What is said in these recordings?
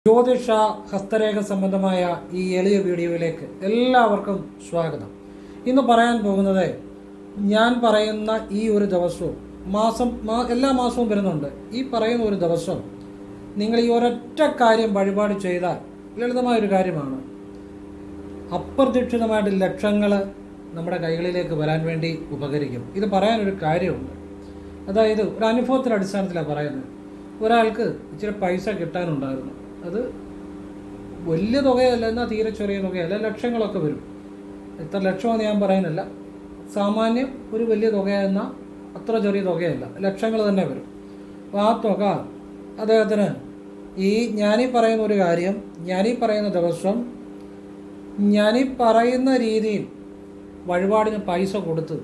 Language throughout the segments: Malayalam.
ജ്യോതിഷ ഹസ്തരേഖ സംബന്ധമായ ഈ എളിയ വീഡിയോയിലേക്ക് എല്ലാവർക്കും സ്വാഗതം. ഇന്ന് പറയാൻ പോകുന്നത്, ഞാൻ പറയുന്ന ഈ ഒരു ദിവസവും എല്ലാ മാസവും വരുന്നുണ്ട്. ഈ പറയുന്ന ഒരു ദിവസം നിങ്ങൾ ഈ ഒരൊറ്റ കാര്യം വഴിപാട് ചെയ്താൽ ലളിതമായൊരു കാര്യമാണ്. അപ്രതീക്ഷിതമായിട്ട് ലക്ഷങ്ങൾ നമ്മുടെ കൈകളിലേക്ക് വരാൻ വേണ്ടി ഉപകരിക്കും. ഇത് പറയാനൊരു കാര്യമുണ്ട്. അതായത് ഒരു അനുഭവത്തിൻ്റെ അടിസ്ഥാനത്തിലാണ് പറയുന്നത്. ഒരാൾക്ക് ഇച്ചിരി പൈസ കിട്ടാനുണ്ടായിരുന്നു. അത് വലിയ തുകയല്ല, എന്നാൽ തീരെ ചെറിയ തുകയല്ല, ലക്ഷങ്ങളൊക്കെ വരും. എത്ര ലക്ഷമെന്ന് ഞാൻ പറയുന്നില്ല, സാമാന്യം ഒരു വലിയ തുകയെന്നാൽ അത്ര ചെറിയ തുകയല്ല, ലക്ഷങ്ങൾ തന്നെ വരും. അപ്പോൾ ആ തുക അദ്ദേഹത്തിന് ഞാനീ പറയുന്ന ഒരു കാര്യം, ഞാനീ പറയുന്ന ദിവസം, ഞാനീ പറയുന്ന രീതിയിൽ വഴിപാടിന് പൈസ കൊടുത്ത്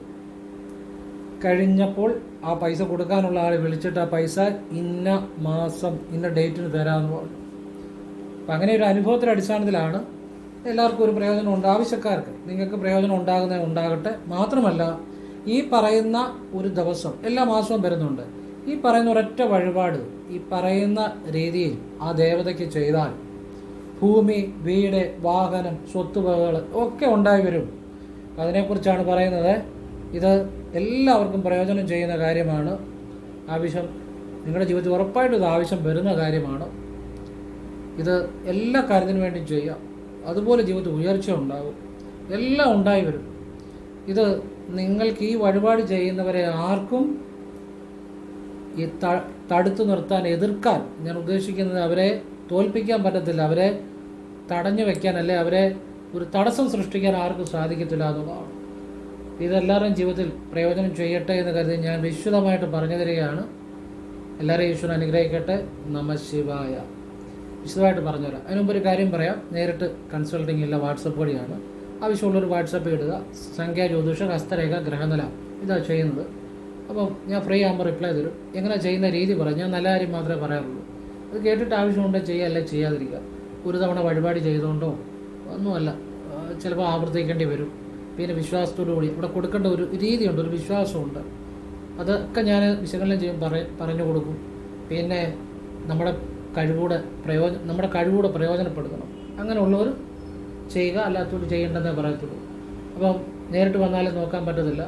കഴിഞ്ഞപ്പോൾ ആ പൈസ കൊടുക്കാനുള്ള ആളെ വിളിച്ചിട്ട് ആ പൈസ ഇന്ന മാസം ഇന്ന ഡേറ്റിന് തരാമെന്ന് പറഞ്ഞു. അപ്പം അങ്ങനെ ഒരു അനുഭവത്തിൻ്റെ അടിസ്ഥാനത്തിലാണ് എല്ലാവർക്കും ഒരു പ്രയോജനം ഉണ്ട്. ആവശ്യക്കാർക്ക് നിങ്ങൾക്ക് പ്രയോജനം ഉണ്ടാകട്ടെ. മാത്രമല്ല, ഈ പറയുന്ന ഒരു ദിവസം എല്ലാ മാസവും വരുന്നുണ്ട്. ഈ പറയുന്ന ഒരൊറ്റ വഴിപാട് ഈ പറയുന്ന രീതിയിൽ ആ ദേവതയ്ക്ക് ചെയ്താൽ ഭൂമി, വീട്, വാഹനം, സ്വത്തുവകകൾ ഒക്കെ ഉണ്ടായി വരും. അതിനെക്കുറിച്ചാണ് പറയുന്നത്. ഇത് എല്ലാവർക്കും പ്രയോജനം ചെയ്യുന്ന കാര്യമാണ്. നിങ്ങളുടെ ജീവിതത്തിൽ ഉറപ്പായിട്ടും ഇത് ആവശ്യം വരുന്ന കാര്യമാണ്. ഇത് എല്ലാ കാര്യത്തിനും വേണ്ടി ചെയ്യാം. അതുപോലെ ജീവിതത്തിൽ ഉയർച്ച ഉണ്ടാകും, എല്ലാം ഉണ്ടായി വരും. ഇത് നിങ്ങൾക്ക് ഈ വഴിപാട് ചെയ്യുന്നവരെ ആർക്കും ഈ തടുത്തു നിർത്താൻ, എതിർക്കാൻ, ഞാൻ ഉദ്ദേശിക്കുന്നത് അവരെ തോൽപ്പിക്കാൻ പറ്റത്തില്ല, അവരെ തടഞ്ഞു വയ്ക്കാൻ, അല്ലെ അവരെ ഒരു തടസ്സം സൃഷ്ടിക്കാൻ ആർക്കും സാധിക്കത്തില്ല എന്നുള്ളതാണ്. ഇതെല്ലാവരുടെയും ജീവിതത്തിൽ പ്രയോജനം ചെയ്യട്ടെ എന്ന് കരുതി ഞാൻ വിശദമായിട്ട് പറഞ്ഞു തരികയാണ്. എല്ലാവരെയും ഈശ്വരൻ അനുഗ്രഹിക്കട്ടെ. നമഃശിവായ. വിശദമായിട്ട് പറഞ്ഞുതരാം. അതിനുമുമ്പ് ഒരു കാര്യം പറയാം. നേരിട്ട് കൺസൾട്ടിങ് ഇല്ല, വാട്സപ്പ് വഴിയാണ്. ആവശ്യമുള്ളൊരു വാട്സപ്പ് ഇടുക. സംഖ്യ, ജ്യോതിഷ, ഹസ്തരേഖ, ഗ്രഹനില, ഇതാണ് ചെയ്യുന്നത്. അപ്പം ഞാൻ ഫ്രീ ആകുമ്പോൾ റിപ്ലൈ തരും. എങ്ങനെ ചെയ്യുന്ന രീതി പറയാം. ഞാൻ നല്ല കാര്യം മാത്രമേ പറയാറുള്ളൂ. അത് കേട്ടിട്ട് ആവശ്യമുണ്ടോ ചെയ്യുക, അല്ലെ ചെയ്യാതിരിക്കുക. ഒരു തവണ വഴിപാട് ചെയ്തുകൊണ്ടോ ഒന്നുമല്ല, ചിലപ്പോൾ ആവർത്തിക്കേണ്ടി വരും. പിന്നെ വിശ്വാസത്തോടു കൂടി ഇവിടെ കൊടുക്കേണ്ട ഒരു രീതിയുണ്ട്, ഒരു വിശ്വാസമുണ്ട്. അതൊക്കെ ഞാൻ വിശകലനം ചെയ്യും, പറഞ്ഞു കൊടുക്കും. പിന്നെ നമ്മുടെ കഴിവൂടെ പ്രയോജനപ്പെടുത്തണം. അങ്ങനെയുള്ളവർ ചെയ്യുക, അല്ലാത്തവർ ചെയ്യേണ്ടതെന്നേ പറയത്തുള്ളൂ. അപ്പം നേരിട്ട് വന്നാലും നോക്കാൻ പറ്റത്തില്ല,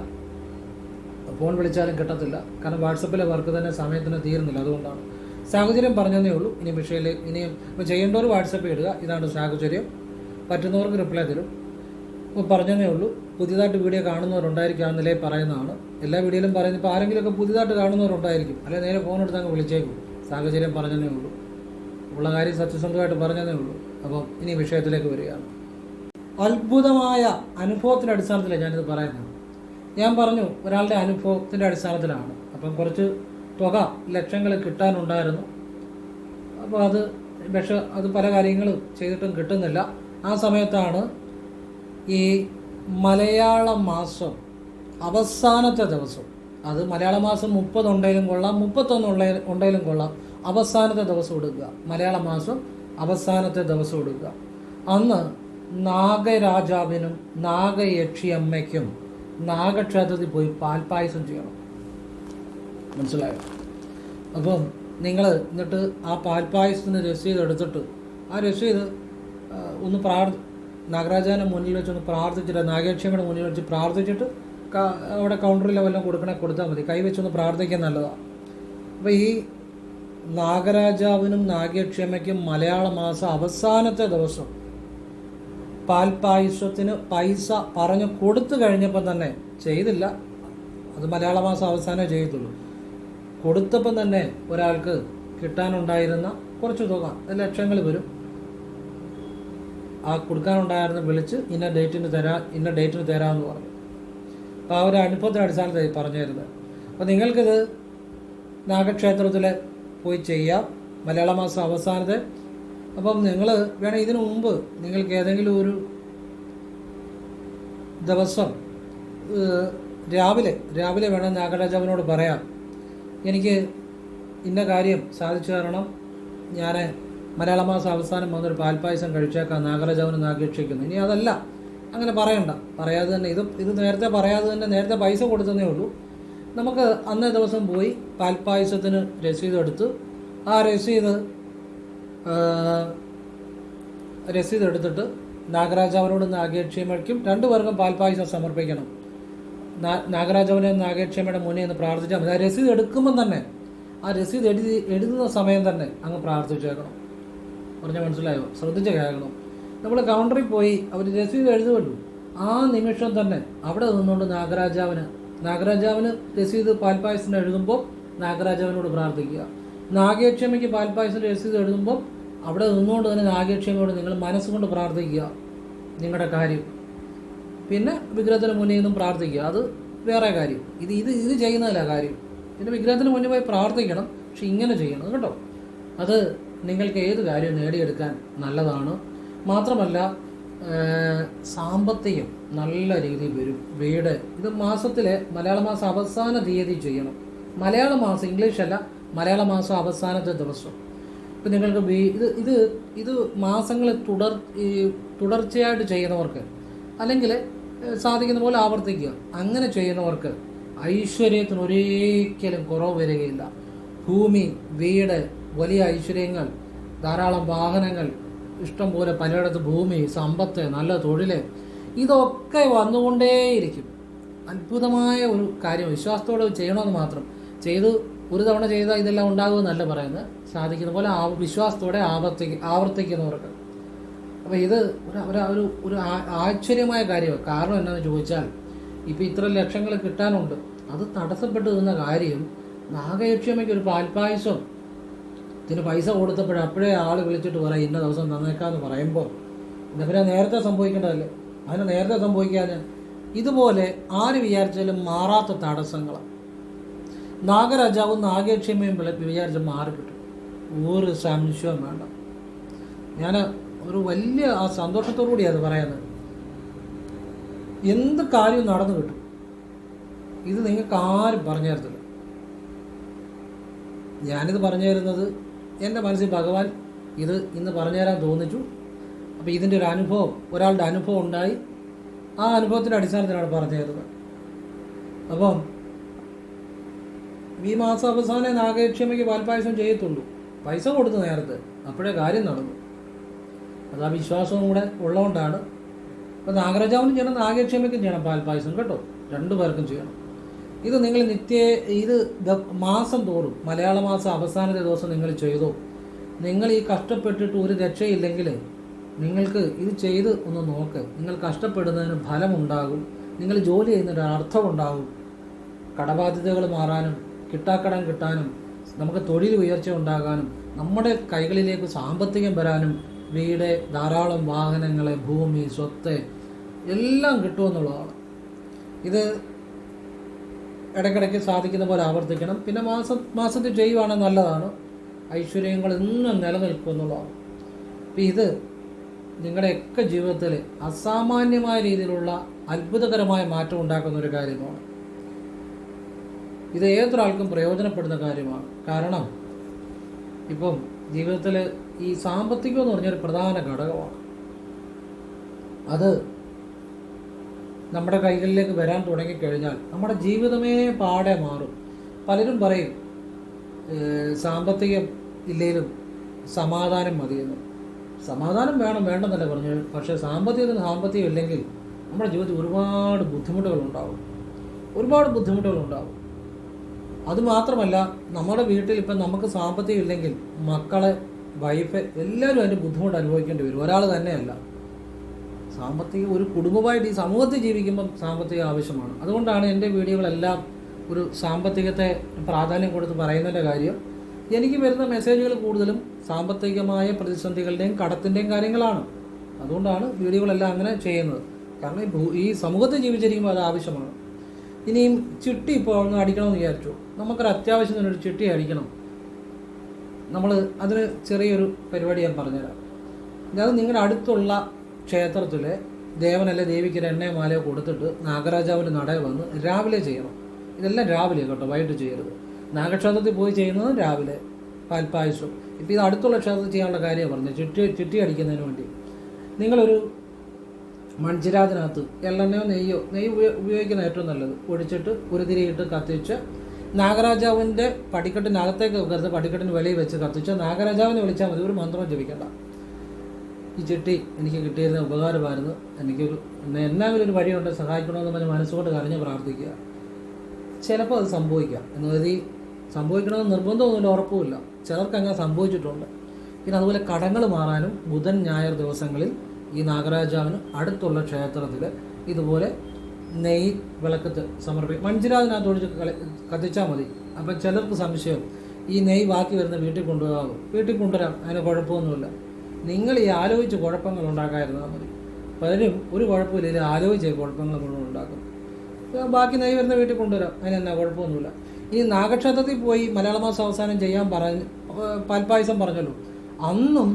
ഫോൺ വിളിച്ചാലും കിട്ടത്തില്ല. കാരണം വാട്സപ്പിലെ വർക്ക് തന്നെ സമയത്തിന് തീരുന്നില്ല. അതുകൊണ്ടാണ്. സാഹചര്യം പറഞ്ഞതേ ഉള്ളൂ. ഇനിയും ഇപ്പോൾ ചെയ്യേണ്ടവർ വാട്സപ്പ് ഇടുക. ഇതാണ് സാഹചര്യം. പറ്റുന്നവർക്ക് റിപ്ലൈ തരും. ഇപ്പോൾ പറഞ്ഞതേ ഉള്ളൂ. പുതിയതായിട്ട് വീഡിയോ കാണുന്നവരുണ്ടായിരിക്കാമെന്നല്ലേ പറയുന്നതാണ്. എല്ലാ വീഡിയോയിലും പറയുന്നത്, ഇപ്പോൾ ആരെങ്കിലുമൊക്കെ പുതിയതായിട്ട് കാണുന്നവരുണ്ടായിരിക്കും, അല്ലെങ്കിൽ നേരെ ഫോൺ എടുത്ത് അങ്ങ് വിളിച്ചേക്കും. സാഹചര്യം പറഞ്ഞതേ ഉള്ളൂ. ഉള്ള കാര്യം സത്യസന്ധമായിട്ട് പറഞ്ഞതേ ഉള്ളൂ. അപ്പം ഇനി വിഷയത്തിലേക്ക് വരികയാണ്. അത്ഭുതമായ അനുഭവത്തിൻ്റെ അടിസ്ഥാനത്തിലാണ് ഞാനിത് പറയുന്നത്. ഞാൻ പറഞ്ഞു, ഒരാളുടെ അനുഭവത്തിൻ്റെ അടിസ്ഥാനത്തിലാണ്. അപ്പം കുറച്ച് തുക ലക്ഷങ്ങൾ കിട്ടാനുണ്ടായിരുന്നു. അപ്പോൾ അത് പല കാര്യങ്ങളും ചെയ്തിട്ടും കിട്ടുന്നില്ല. ആ സമയത്താണ് ഈ മലയാള മാസം അവസാനത്തെ ദിവസം, അത് മലയാള മാസം 30 ഉണ്ടെങ്കിലും കൊള്ളാം, 31 ഉണ്ടെങ്കിലും കൊള്ളാം, അവസാനത്തെ ദിവസം എടുക്കുക. മലയാള മാസം അവസാനത്തെ ദിവസം എടുക്കുക. അന്ന് നാഗരാജാവിനും നാഗയക്ഷിയമ്മയ്ക്കും നാഗക്ഷേത്രത്തിൽ പോയി പാൽപ്പായസം ചെയ്യണം. മനസ്സിലായോ? അപ്പം നിങ്ങൾ എന്നിട്ട് ആ പാൽപ്പായസത്തിന് രസീത് എടുത്തിട്ട് ആ രസീത് ഒന്ന് നാഗരാജാവിൻ്റെ മുന്നിൽ വെച്ചൊന്ന് പ്രാർത്ഥിച്ചിട്ട്, നാഗയക്ഷിയുടെ മുന്നിൽ വെച്ച് പ്രാർത്ഥിച്ചിട്ട് അവിടെ കൗണ്ടറിൽ വല്ലതും കൊടുത്താൽ മതി. കൈവച്ചൊന്ന് പ്രാർത്ഥിക്കാൻ നല്ലതാണ്. അപ്പോൾ ഈ നാഗരാജാവിനും നാഗയക്ഷിയമ്മയ്ക്കും മലയാള മാസം അവസാനത്തെ ദിവസം പാൽപ്പായസത്തിന് പൈസ പറഞ്ഞു കൊടുത്തു കഴിഞ്ഞപ്പം തന്നെ, ചെയ്തില്ല, അത് മലയാള മാസം അവസാനമേ ചെയ്യത്തുള്ളൂ, കൊടുത്തപ്പം തന്നെ ഒരാൾക്ക് കിട്ടാനുണ്ടായിരുന്ന കുറച്ച് തുക, ലക്ഷങ്ങൾ വരും. ആ കൊടുക്കാനുണ്ടായിരുന്ന വിളിച്ച് ഇന്ന ഡേറ്റിന് തരാമെന്ന് പറഞ്ഞു. അപ്പോൾ ആ ഒരു അനുഭവത്തിൻ്റെ അടിസ്ഥാനത്തിൽ പറഞ്ഞു തരുന്നത്. അപ്പോൾ നിങ്ങൾക്കിത് നാഗക്ഷേത്രത്തിൽ പോയി ചെയ്യാം, മലയാള മാസം അവസാനത്തെ. അപ്പം നിങ്ങൾ വേണം ഇതിനു മുമ്പ് നിങ്ങൾക്ക് ഏതെങ്കിലും ഒരു ദിവസം രാവിലെ വേണം നാഗരാജാവിനോട് പറയാം, എനിക്ക് ഇന്ന കാര്യം സാധിച്ചു തരണം, ഞാൻ മലയാള മാസം അവസാനം വന്നൊരു പാൽപ്പായസം കഴിച്ചേക്കാം, നാഗരാജാവിന് നാഗയക്ഷിക്കുന്നു. ഇനി അതല്ല, അങ്ങനെ പറയാതെ തന്നെ ഇത് നേരത്തെ പറയാതെ തന്നെ നേരത്തെ പൈസ കൊടുത്തതേ ഉള്ളൂ. നമുക്ക് അന്നേ ദിവസം പോയി പാൽപ്പായസത്തിന് രസീത് എടുത്ത് ആ രസീത് രസീത് എടുത്തിട്ട് നാഗരാജാവിനോട് നാഗേക്ഷമയ്ക്കും രണ്ടുപേർക്കും പാൽപ്പായസം സമർപ്പിക്കണം. നാഗരാജാവിനെ നാഗേക്ഷമയുടെ മുന്നേ നിന്ന് പ്രാർത്ഥിച്ചാൽ മതി. ആ രസീത് എടുക്കുമ്പം തന്നെ, ആ രസീത് എഴുതുന്ന സമയം തന്നെ അങ്ങ് പ്രാർത്ഥിച്ചേക്കണം. പറഞ്ഞാൽ മനസ്സിലായോ? ശ്രദ്ധിച്ച് കേൾക്കണം. നമ്മൾ കൗണ്ടറിൽ പോയി അവർ രസീത് എഴുതുമല്ലോ, ആ നിമിഷം തന്നെ അവിടെ നിന്നുകൊണ്ട് നാഗരാജാവിന് രസീത് പാൽപ്പായസത്തിന് എഴുതുമ്പോൾ നാഗരാജാവിനോട് പ്രാർത്ഥിക്കുക. നാഗേക്ഷമയ്ക്ക് പാൽപ്പായസം രസീത് എഴുതുമ്പോൾ അവിടെ നിന്നുകൊണ്ട് തന്നെ നാഗേക്ഷമയോട് നിങ്ങൾ മനസ്സുകൊണ്ട് പ്രാർത്ഥിക്കുക നിങ്ങളുടെ കാര്യം. പിന്നെ വിഗ്രഹത്തിന് മുന്നിൽ നിന്നും പ്രാർത്ഥിക്കുക, അത് വേറെ കാര്യം. ഇത് ചെയ്യുന്നതല്ല കാര്യം. പിന്നെ വിഗ്രഹത്തിന് മുന്നിൽ പോയി പ്രാർത്ഥിക്കണം, പക്ഷെ ഇങ്ങനെ ചെയ്യണം കേട്ടോ. അത് നിങ്ങൾക്ക് ഏത് കാര്യവും നേടിയെടുക്കാൻ നല്ലതാണ്. മാത്രമല്ല സാമ്പത്തികം നല്ല രീതിയിൽ വരും. വീട് ഇത് മാസത്തിലെ മലയാള മാസം അവസാന തീയതി ചെയ്യണം. മലയാള മാസം, ഇംഗ്ലീഷ് അല്ല, മലയാള മാസം അവസാനത്തെ ദിവസം. ഇപ്പം നിങ്ങൾക്ക് ഇത് മാസങ്ങൾ തുടർച്ചയായിട്ട് ചെയ്യുന്നവർക്ക്, അല്ലെങ്കിൽ സാധിക്കുന്ന പോലെ ആവർത്തിക്കുക, അങ്ങനെ ചെയ്യുന്നവർക്ക് ഐശ്വര്യത്തിന് ഒരിക്കലും കുറവ് വരികയില്ല. ഭൂമി, വീട്, വലിയ ഐശ്വര്യങ്ങൾ, ധാരാളം വാഹനങ്ങൾ, ഇഷ്ടം പോലെ പലയിടത്ത് ഭൂമി, സമ്പത്ത്, നല്ല തൊഴിൽ, ഇതൊക്കെ വന്നുകൊണ്ടേയിരിക്കും. അത്ഭുതമായ ഒരു കാര്യം. വിശ്വാസത്തോടെ ചെയ്യണമെന്ന് മാത്രം. ഒരു തവണ ചെയ്താൽ ഇതെല്ലാം ഉണ്ടാകുമെന്നല്ല പറയുന്നത്. സാധിക്കുന്ന പോലെ വിശ്വാസത്തോടെ ആവർത്തിക്കുന്നവർക്ക്. അപ്പോൾ ഇത് ഒരു ആശ്ചര്യമായ കാര്യമാണ്. കാരണം എന്താണെന്ന് ചോദിച്ചാൽ, ഇപ്പോൾ ഇത്ര ലക്ഷങ്ങൾ കിട്ടാനുണ്ട്, അത് തടസ്സപ്പെട്ടു നിന്ന കാര്യം നാഗയക്ഷിയമ്മയ്ക്ക് ഒരു പാൽപ്പായസം ഇതിന് പൈസ കൊടുത്തപ്പോഴേ അപ്പോഴേ ആൾ വിളിച്ചിട്ട് പറയും ഇന്ന ദിവസം തന്നേക്കാന്ന് പറയുമ്പോൾ ഇതവരെ നേരത്തെ സംഭവിക്കേണ്ടതല്ലേ. അതിന് നേരത്തെ സംഭവിക്കാൻ ഇതുപോലെ ആര് വിചാരിച്ചാലും മാറാത്ത തടസ്സങ്ങളാണ്. നാഗരാജാവും നാഗേക്ഷമയും വിചാരിച്ച് മാറിക്കിട്ടും, ഒരു സംശയവും വേണ്ട. ഞാൻ ഒരു വലിയ ആ സന്തോഷത്തോടു കൂടിയാണ് അത് പറയുന്നത്. എന്ത് കാര്യവും നടന്നു കിട്ടും. ഇത് നിങ്ങൾക്ക് ആരും പറഞ്ഞു തരത്തില്ല. ഞാനിത് പറഞ്ഞു തരുന്നത് എൻ്റെ മനസ്സിൽ ഭഗവാൻ ഇത് ഇന്ന് പറഞ്ഞു തരാൻ തോന്നിച്ചു. അപ്പോൾ ഇതിൻ്റെ ഒരു അനുഭവം, ഒരാളുടെ അനുഭവം ഉണ്ടായി, ആ അനുഭവത്തിൻ്റെ അടിസ്ഥാനത്തിലാണ് പറഞ്ഞു തരുന്നത്. അപ്പം ഈ മാസം അവസാനം നാഗേക്ഷമയ്ക്ക് പാൽപ്പായസം ചെയ്യത്തുള്ളൂ. പൈസ കൊടുത്തു നേരത്തെ, അപ്പോഴേ കാര്യം നടന്നു. അത് ആ വിശ്വാസവും കൂടെ ഉള്ളതുകൊണ്ടാണ്. അപ്പോൾ നാഗരാജാവിനും ചെയ്യണം, നാഗേക്ഷമയ്ക്കും ചെയ്യണം പാൽപ്പായസം കേട്ടോ. രണ്ടുപേർക്കും ചെയ്യണം. ഇത് നിങ്ങൾ ഇത് മാസം തോറും, മലയാള മാസം അവസാനത്തെ ദിവസം നിങ്ങൾ ചെയ്തോ. നിങ്ങൾ ഈ കഷ്ടപ്പെട്ടിട്ട് ഒരു രക്ഷയില്ലെങ്കിൽ നിങ്ങൾക്ക് ഇത് ചെയ്ത് ഒന്ന് നോക്ക്. നിങ്ങൾ കഷ്ടപ്പെടുന്നതിന് ഫലമുണ്ടാകും. നിങ്ങൾ ജോലി ചെയ്യുന്നതിന് അർത്ഥമുണ്ടാകും. കടബാധ്യതകൾ മാറാനും കിട്ടാക്കടം കിട്ടാനും നമുക്ക് തൊഴിൽ ഉയർച്ച ഉണ്ടാകാനും നമ്മുടെ കൈകളിലേക്ക് സാമ്പത്തികം വരാനും വീട്, ധാരാളം വാഹനങ്ങൾ, ഭൂമി, സ്വത്ത് എല്ലാം കിട്ടുമെന്നുള്ളതാണ്. ഇത് ഇടയ്ക്കിടയ്ക്ക് സാധിക്കുന്ന പോലെ ആവർത്തിക്കണം. പിന്നെ മാസത്തിൽ ചെയ്യുവാണെങ്കിൽ നല്ലതാണ്. ഐശ്വര്യങ്ങൾ എന്നും നിലനിൽക്കുമെന്നുള്ളതാണ്. അപ്പം ഇത് നിങ്ങളുടെയൊക്കെ ജീവിതത്തിൽ അസാമാന്യമായ രീതിയിലുള്ള അത്ഭുതകരമായ മാറ്റം ഉണ്ടാക്കുന്ന ഒരു കാര്യമാണ്. ഇത് ഏതൊരാൾക്കും പ്രയോജനപ്പെടുന്ന കാര്യമാണ്. കാരണം ഇപ്പം ജീവിതത്തിൽ ഈ സാമ്പത്തികം എന്ന് പറഞ്ഞൊരു പ്രധാന ഘടകമാണ്. അത് നമ്മുടെ കൈകളിലേക്ക് വരാൻ തുടങ്ങിക്കഴിഞ്ഞാൽ നമ്മുടെ ജീവിതമേ പാടെ മാറും. പലരും പറയും സാമ്പത്തികം ഇല്ലെങ്കിലും സമാധാനം മതിയെന്ന്. സമാധാനം വേണ്ടെന്നല്ല പറഞ്ഞു. പക്ഷേ സാമ്പത്തികം ഇല്ലെങ്കിൽ നമ്മുടെ ജീവിതത്തിൽ ഒരുപാട് ബുദ്ധിമുട്ടുകളുണ്ടാവും. അതുമാത്രമല്ല, നമ്മുടെ വീട്ടിൽ ഇപ്പം നമുക്ക് സാമ്പത്തികം ഇല്ലെങ്കിൽ മക്കളെ, വൈഫ് എല്ലാവരും അതിൻ്റെ ബുദ്ധിമുട്ട് അനുഭവിക്കേണ്ടി വരും. ഒരാൾ തന്നെയല്ല. സാമ്പത്തികം ഒരു കുടുംബമായിട്ട് ഈ സമൂഹത്തിൽ ജീവിക്കുമ്പം സാമ്പത്തികം ആവശ്യമാണ്. അതുകൊണ്ടാണ് എൻ്റെ വീഡിയോകളെല്ലാം ഒരു സാമ്പത്തികത്തെ പ്രാധാന്യം കൊടുത്ത് പറയുന്നതിൻ്റെ കാര്യം. എനിക്ക് വരുന്ന മെസ്സേജുകൾ കൂടുതലും സാമ്പത്തികമായ പ്രതിസന്ധികളുടെയും കടത്തിൻ്റെയും കാര്യങ്ങളാണ്. അതുകൊണ്ടാണ് വീഡിയോകളെല്ലാം അങ്ങനെ ചെയ്യുന്നത്. കാരണം ഈ സമൂഹത്തിൽ ജീവിച്ചിരിക്കുമ്പോൾ അത് ആവശ്യമാണ്. ഇനിയും ചിട്ടി ഇപ്പോൾ ഒന്ന് അടിക്കണമെന്ന് വിചാരിച്ചു. നമുക്കൊരു അത്യാവശ്യത്തിനൊരു ചിട്ടി അടിക്കണം. നമ്മൾ അതിന് ചെറിയൊരു പരിപാടി ഞാൻ പറഞ്ഞുതരാം. അത് നിങ്ങളുടെ അടുത്തുള്ള ക്ഷേത്രത്തിൽ ദേവനല്ലേ ദേവിക്ക് ഒരു എണ്ണയോ മാലയോ കൊടുത്തിട്ട് നാഗരാജാവിൻ്റെ നടയിൽ വന്ന് രാവിലെ ചെയ്യണം. ഇതെല്ലാം രാവിലെ കേട്ടോ, വൈകിട്ട് ചെയ്യരുത്. നാഗക്ഷേത്രത്തിൽ പോയി ചെയ്യുന്നത് രാവിലെ പാൽപ്പായസം. ഇപ്പോൾ ഇത് അടുത്തുള്ള ക്ഷേത്രത്തിൽ ചെയ്യാനുള്ള കാര്യമാണ് പറഞ്ഞത്. ചിട്ടി അടിക്കുന്നതിന് വേണ്ടി നിങ്ങളൊരു മൺചിരാതിനകത്ത് എള്ളെണ്ണയോ നെയ്യ് ഉപയോഗിക്കുന്ന ഏറ്റവും നല്ലത് ഒഴിച്ചിട്ട് ഒരു തിരിയിട്ട് കത്തിച്ച് നാഗരാജാവിൻ്റെ പടിക്കെട്ടിനകത്തേക്ക് വെക്കരുത്, പടിക്കെട്ടിന് വെളിയിൽ വെച്ച് കത്തിച്ച് നാഗരാജാവിനെ വിളിച്ചാൽ മതി, ഒരു മന്ത്രവും ജപിക്കേണ്ട. ഈ ചിട്ടി എനിക്ക് കിട്ടിയിരുന്ന ഉപകാരമായിരുന്നു, എനിക്കൊരു എന്നാലും ഒരു വഴിയുണ്ട്, സഹായിക്കണമെന്ന് പറഞ്ഞ് മനസ്സുകൊണ്ട് കരഞ്ഞ് പ്രാർത്ഥിക്കുക. ചിലപ്പോൾ അത് സംഭവിക്കാം എന്ന് കരുതി സംഭവിക്കണമെന്ന് നിർബന്ധമൊന്നുമില്ല, ഉറപ്പുമില്ല. ചിലർക്ക് അങ്ങനെ സംഭവിച്ചിട്ടുണ്ട്. പിന്നെ അതുപോലെ കടങ്ങൾ മാറാനും ബുധൻ ഞായർ ദിവസങ്ങളിൽ ഈ നാഗരാജാവിന് അടുത്തുള്ള ക്ഷേത്രത്തിൽ ഇതുപോലെ നെയ് വിളക്കത്ത് സമർപ്പിക്കും. മൺചിരാതിനകത്ത് ഒഴിച്ച് കത്തിച്ചാൽ മതി. അപ്പം ചിലർക്ക് സംശയം, ഈ നെയ് ബാക്കി വരുന്ന വീട്ടിൽ കൊണ്ടുപോകാമോ? വീട്ടിൽ കൊണ്ടുവരാം, അതിന് കുഴപ്പമൊന്നുമില്ല. നിങ്ങൾ ഈ ആലോചിച്ച് കുഴപ്പങ്ങൾ ഉണ്ടാക്കാതിരുന്നാൽ മതി. പലരും ഒരു കുഴപ്പമില്ല, ഇതിൽ ആലോചിച്ച് കുഴപ്പങ്ങൾ മുഴുവൻ ഉണ്ടാക്കും. ബാക്കി നെയ് വരുന്ന വീട്ടിൽ കൊണ്ടുവരാം, അതിനെന്നാ കുഴപ്പമൊന്നുമില്ല. ഈ നാഗക്ഷേത്രത്തിൽ പോയി മലയാള മാസം അവസാനം ചെയ്യാൻ പാൽപ്പായസം പറഞ്ഞല്ലോ, അന്നും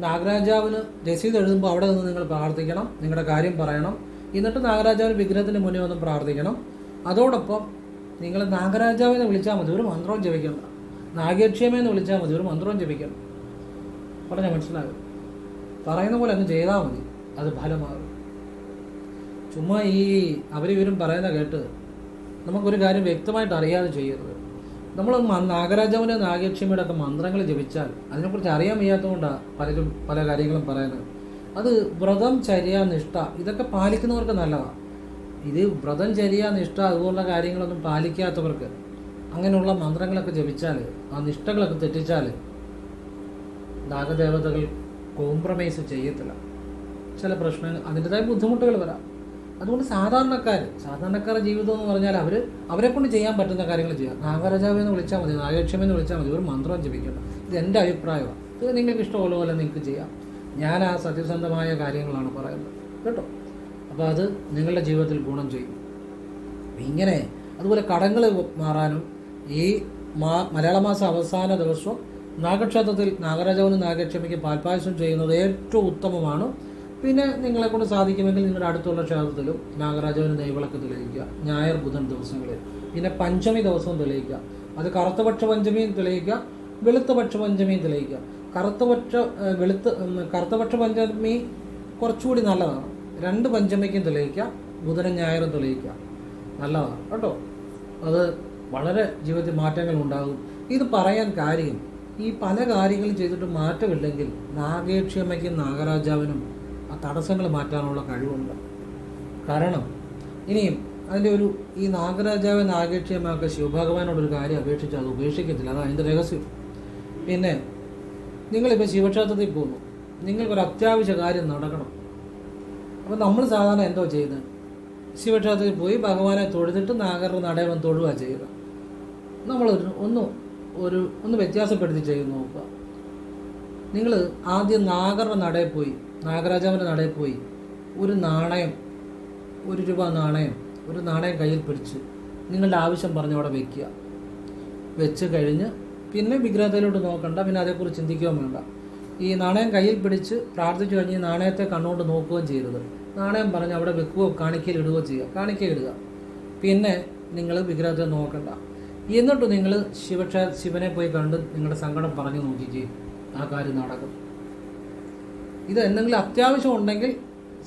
നാഗരാജാവിന് രസീത് എഴുതുമ്പോൾ അവിടെ നിന്ന് നിങ്ങൾ പ്രാർത്ഥിക്കണം, നിങ്ങളുടെ കാര്യം പറയണം. എന്നിട്ട് നാഗരാജാവിന് വിഗ്രഹത്തിന് മുന്നേ ഒന്നും പ്രാർത്ഥിക്കണം. അതോടൊപ്പം നിങ്ങൾ നാഗരാജാവിനെ വിളിച്ചാൽ മതി, ഒരു മന്ത്രവും ജപിക്കണം. നാഗേക്ഷിയമ്മയെന്ന് വിളിച്ചാൽ മതി, ഒരു മന്ത്രവും ജപിക്കണം. പറഞ്ഞാൽ മനസ്സിലാകും. പറയുന്ന പോലെ അങ്ങ് ചെയ്താൽ മതി, അത് ഫലമാകും. ചുമ്മാ ഈ അവരിവരും പറയുന്ന കേട്ട് നമുക്കൊരു കാര്യം വ്യക്തമായിട്ട് അറിയാതെ ചെയ്യരുത്. നമ്മൾ നാഗരാജാവിൻ്റെ നാഗേക്ഷിയമ്മയുടെ ഒക്കെ മന്ത്രങ്ങൾ ജപിച്ചാൽ അതിനെക്കുറിച്ച് അറിയാൻ വയ്യാത്തതുകൊണ്ടാണ് പലരും പല കാര്യങ്ങളും പറയുന്നത്. അത് വ്രതം, ചര്യ, നിഷ്ഠ ഇതൊക്കെ പാലിക്കുന്നവർക്ക് നല്ലതാണ്. ഇത് വ്രതം, ചര്യ, നിഷ്ഠ അതുപോലുള്ള കാര്യങ്ങളൊന്നും പാലിക്കാത്തവർക്ക് അങ്ങനെയുള്ള മന്ത്രങ്ങളൊക്കെ ജപിച്ചാൽ, ആ നിഷ്ഠകളൊക്കെ തെറ്റിച്ചാൽ നാഗദേവതകൾ കോംപ്രമൈസ് ചെയ്യത്തില്ല. ചില പ്രശ്നങ്ങൾ, അതിൻ്റെതായ ബുദ്ധിമുട്ടുകൾ വരാം. അതുകൊണ്ട് സാധാരണക്കാരുടെ ജീവിതം എന്ന് പറഞ്ഞാൽ അവരെ കൊണ്ട് ചെയ്യാൻ പറ്റുന്ന കാര്യങ്ങൾ ചെയ്യാം. നാഗരാജാവെന്ന് വിളിച്ചാൽ മതി, നാഗേക്ഷമെന്ന് വിളിച്ചാൽ മതി, ഒരു മന്ത്രം ജപിക്കണം. ഇത് എൻ്റെ അഭിപ്രായമാണ്. ഇത് നിങ്ങൾക്ക് ഇഷ്ടമുള്ള പോലെ നിങ്ങൾക്ക് ചെയ്യാം. ഞാൻ ആ സത്യസന്ധമായ കാര്യങ്ങളാണ് പറയുന്നത് കേട്ടോ. അപ്പോൾ അത് നിങ്ങളുടെ ജീവിതത്തിൽ ഗുണം ചെയ്യും. ഇങ്ങനെ അതുപോലെ കടങ്ങൾ മാറാനും ഈ മലയാള മാസം അവസാന ദിവസം നാഗക്ഷേത്രത്തിൽ നാഗരാജാവിനും നാഗേക്ഷമയ്ക്ക് പാൽപ്പായസം ചെയ്യുന്നത് ഏറ്റവും ഉത്തമമാണ്. പിന്നെ നിങ്ങളെക്കൊണ്ട് സാധിക്കുമെങ്കിൽ നിങ്ങളുടെ അടുത്തുള്ള ക്ഷേത്രത്തിലും നാഗരാജാവിന് നെയ്വിളക്ക് തെളിയിക്കുക, ഞായർ ബുധൻ ദിവസങ്ങളിൽ. പിന്നെ പഞ്ചമി ദിവസവും തെളിയിക്കുക. അത് കറുത്തപക്ഷ പഞ്ചമിയും തെളിയിക്കുക, വെളുത്തപക്ഷ പഞ്ചമിയും തെളിയിക്കുക. കറുത്തപക്ഷ പഞ്ചമി കുറച്ചുകൂടി നല്ലതാണ്. 2 പഞ്ചമിക്കും തെളിയിക്കുക, ബുധനും ഞായറും തെളിയിക്കുക, നല്ലതാണ് കേട്ടോ. അത് വളരെ ജീവിതത്തിൽ മാറ്റങ്ങൾ ഉണ്ടാകും. ഇത് പറയാൻ കാര്യം, ഈ പല കാര്യങ്ങളും ചെയ്തിട്ട് മാറ്റമില്ലെങ്കിൽ നാഗേക്ഷിയമ്മയ്ക്കും നാഗരാജാവിനും ആ തടസ്സങ്ങൾ മാറ്റാനുള്ള കഴിവുണ്ട്. കാരണം ഇനിയും അതിൻ്റെ ഈ നാഗരാജാവ് നാഗേക്ഷിയമ്മയൊക്കെ ശിവഭഗവാനോടൊരു കാര്യം അപേക്ഷിച്ച് അത് ഉപേക്ഷിക്കത്തില്ല. അതാണ് അതിൻ്റെ രഹസ്യം. പിന്നെ നിങ്ങളിപ്പോൾ ശിവക്ഷേത്രത്തിൽ പോകുന്നു, നിങ്ങൾക്കൊരു അത്യാവശ്യ കാര്യം നടക്കണം. അപ്പോൾ നമ്മൾ സാധാരണ എന്തോ ചെയ്യുന്നത്, ശിവക്ഷേത്രത്തിൽ പോയി ഭഗവാനെ തൊഴുതിട്ട് നാഗരുടെ നടയവൻ തൊഴുക ചെയ്യുക. നമ്മൾ ഒന്ന് വ്യത്യാസപ്പെടുത്തി ചെയ്ത് നോക്കുക. നിങ്ങൾ ആദ്യം നാഗരുടെ നടയിൽ പോയി, നാഗരാജാവിൻ്റെ നടയിൽ പോയി ഒരു നാണയം, 1 രൂപ നാണയം, ഒരു നാണയം കയ്യിൽ പിടിച്ച് നിങ്ങളുടെ ആവശ്യം പറഞ്ഞ് അവിടെ വയ്ക്കുക. വെച്ച് കഴിഞ്ഞ് പിന്നെ വിഗ്രഹത്തിലോട്ട് നോക്കണ്ട, പിന്നെ അതേക്കുറിച്ച് ചിന്തിക്കുകയും വേണ്ട. ഈ നാണയം കയ്യിൽ പിടിച്ച് പ്രാർത്ഥിച്ചു കഴിഞ്ഞ് നാണയത്തെ കണ്ണുകൊണ്ട് നോക്കുകയും ചെയ്യരുത്. നാണയം പറഞ്ഞ് അവിടെ വെക്കുകയോ കാണിക്കയിൽ ഇടുകയോ ചെയ്യുക, കാണിക്കയിൽ ഇടുക. പിന്നെ നിങ്ങൾ വിഗ്രഹത്തെ നോക്കണ്ട. എന്നിട്ട് നിങ്ങൾ ശിവനെ പോയി കണ്ട് നിങ്ങളുടെ സങ്കടം പറഞ്ഞു നോക്കിക്കേ, ആ കാര്യം നടക്കും. ഇത് എന്തെങ്കിലും അത്യാവശ്യം ഉണ്ടെങ്കിൽ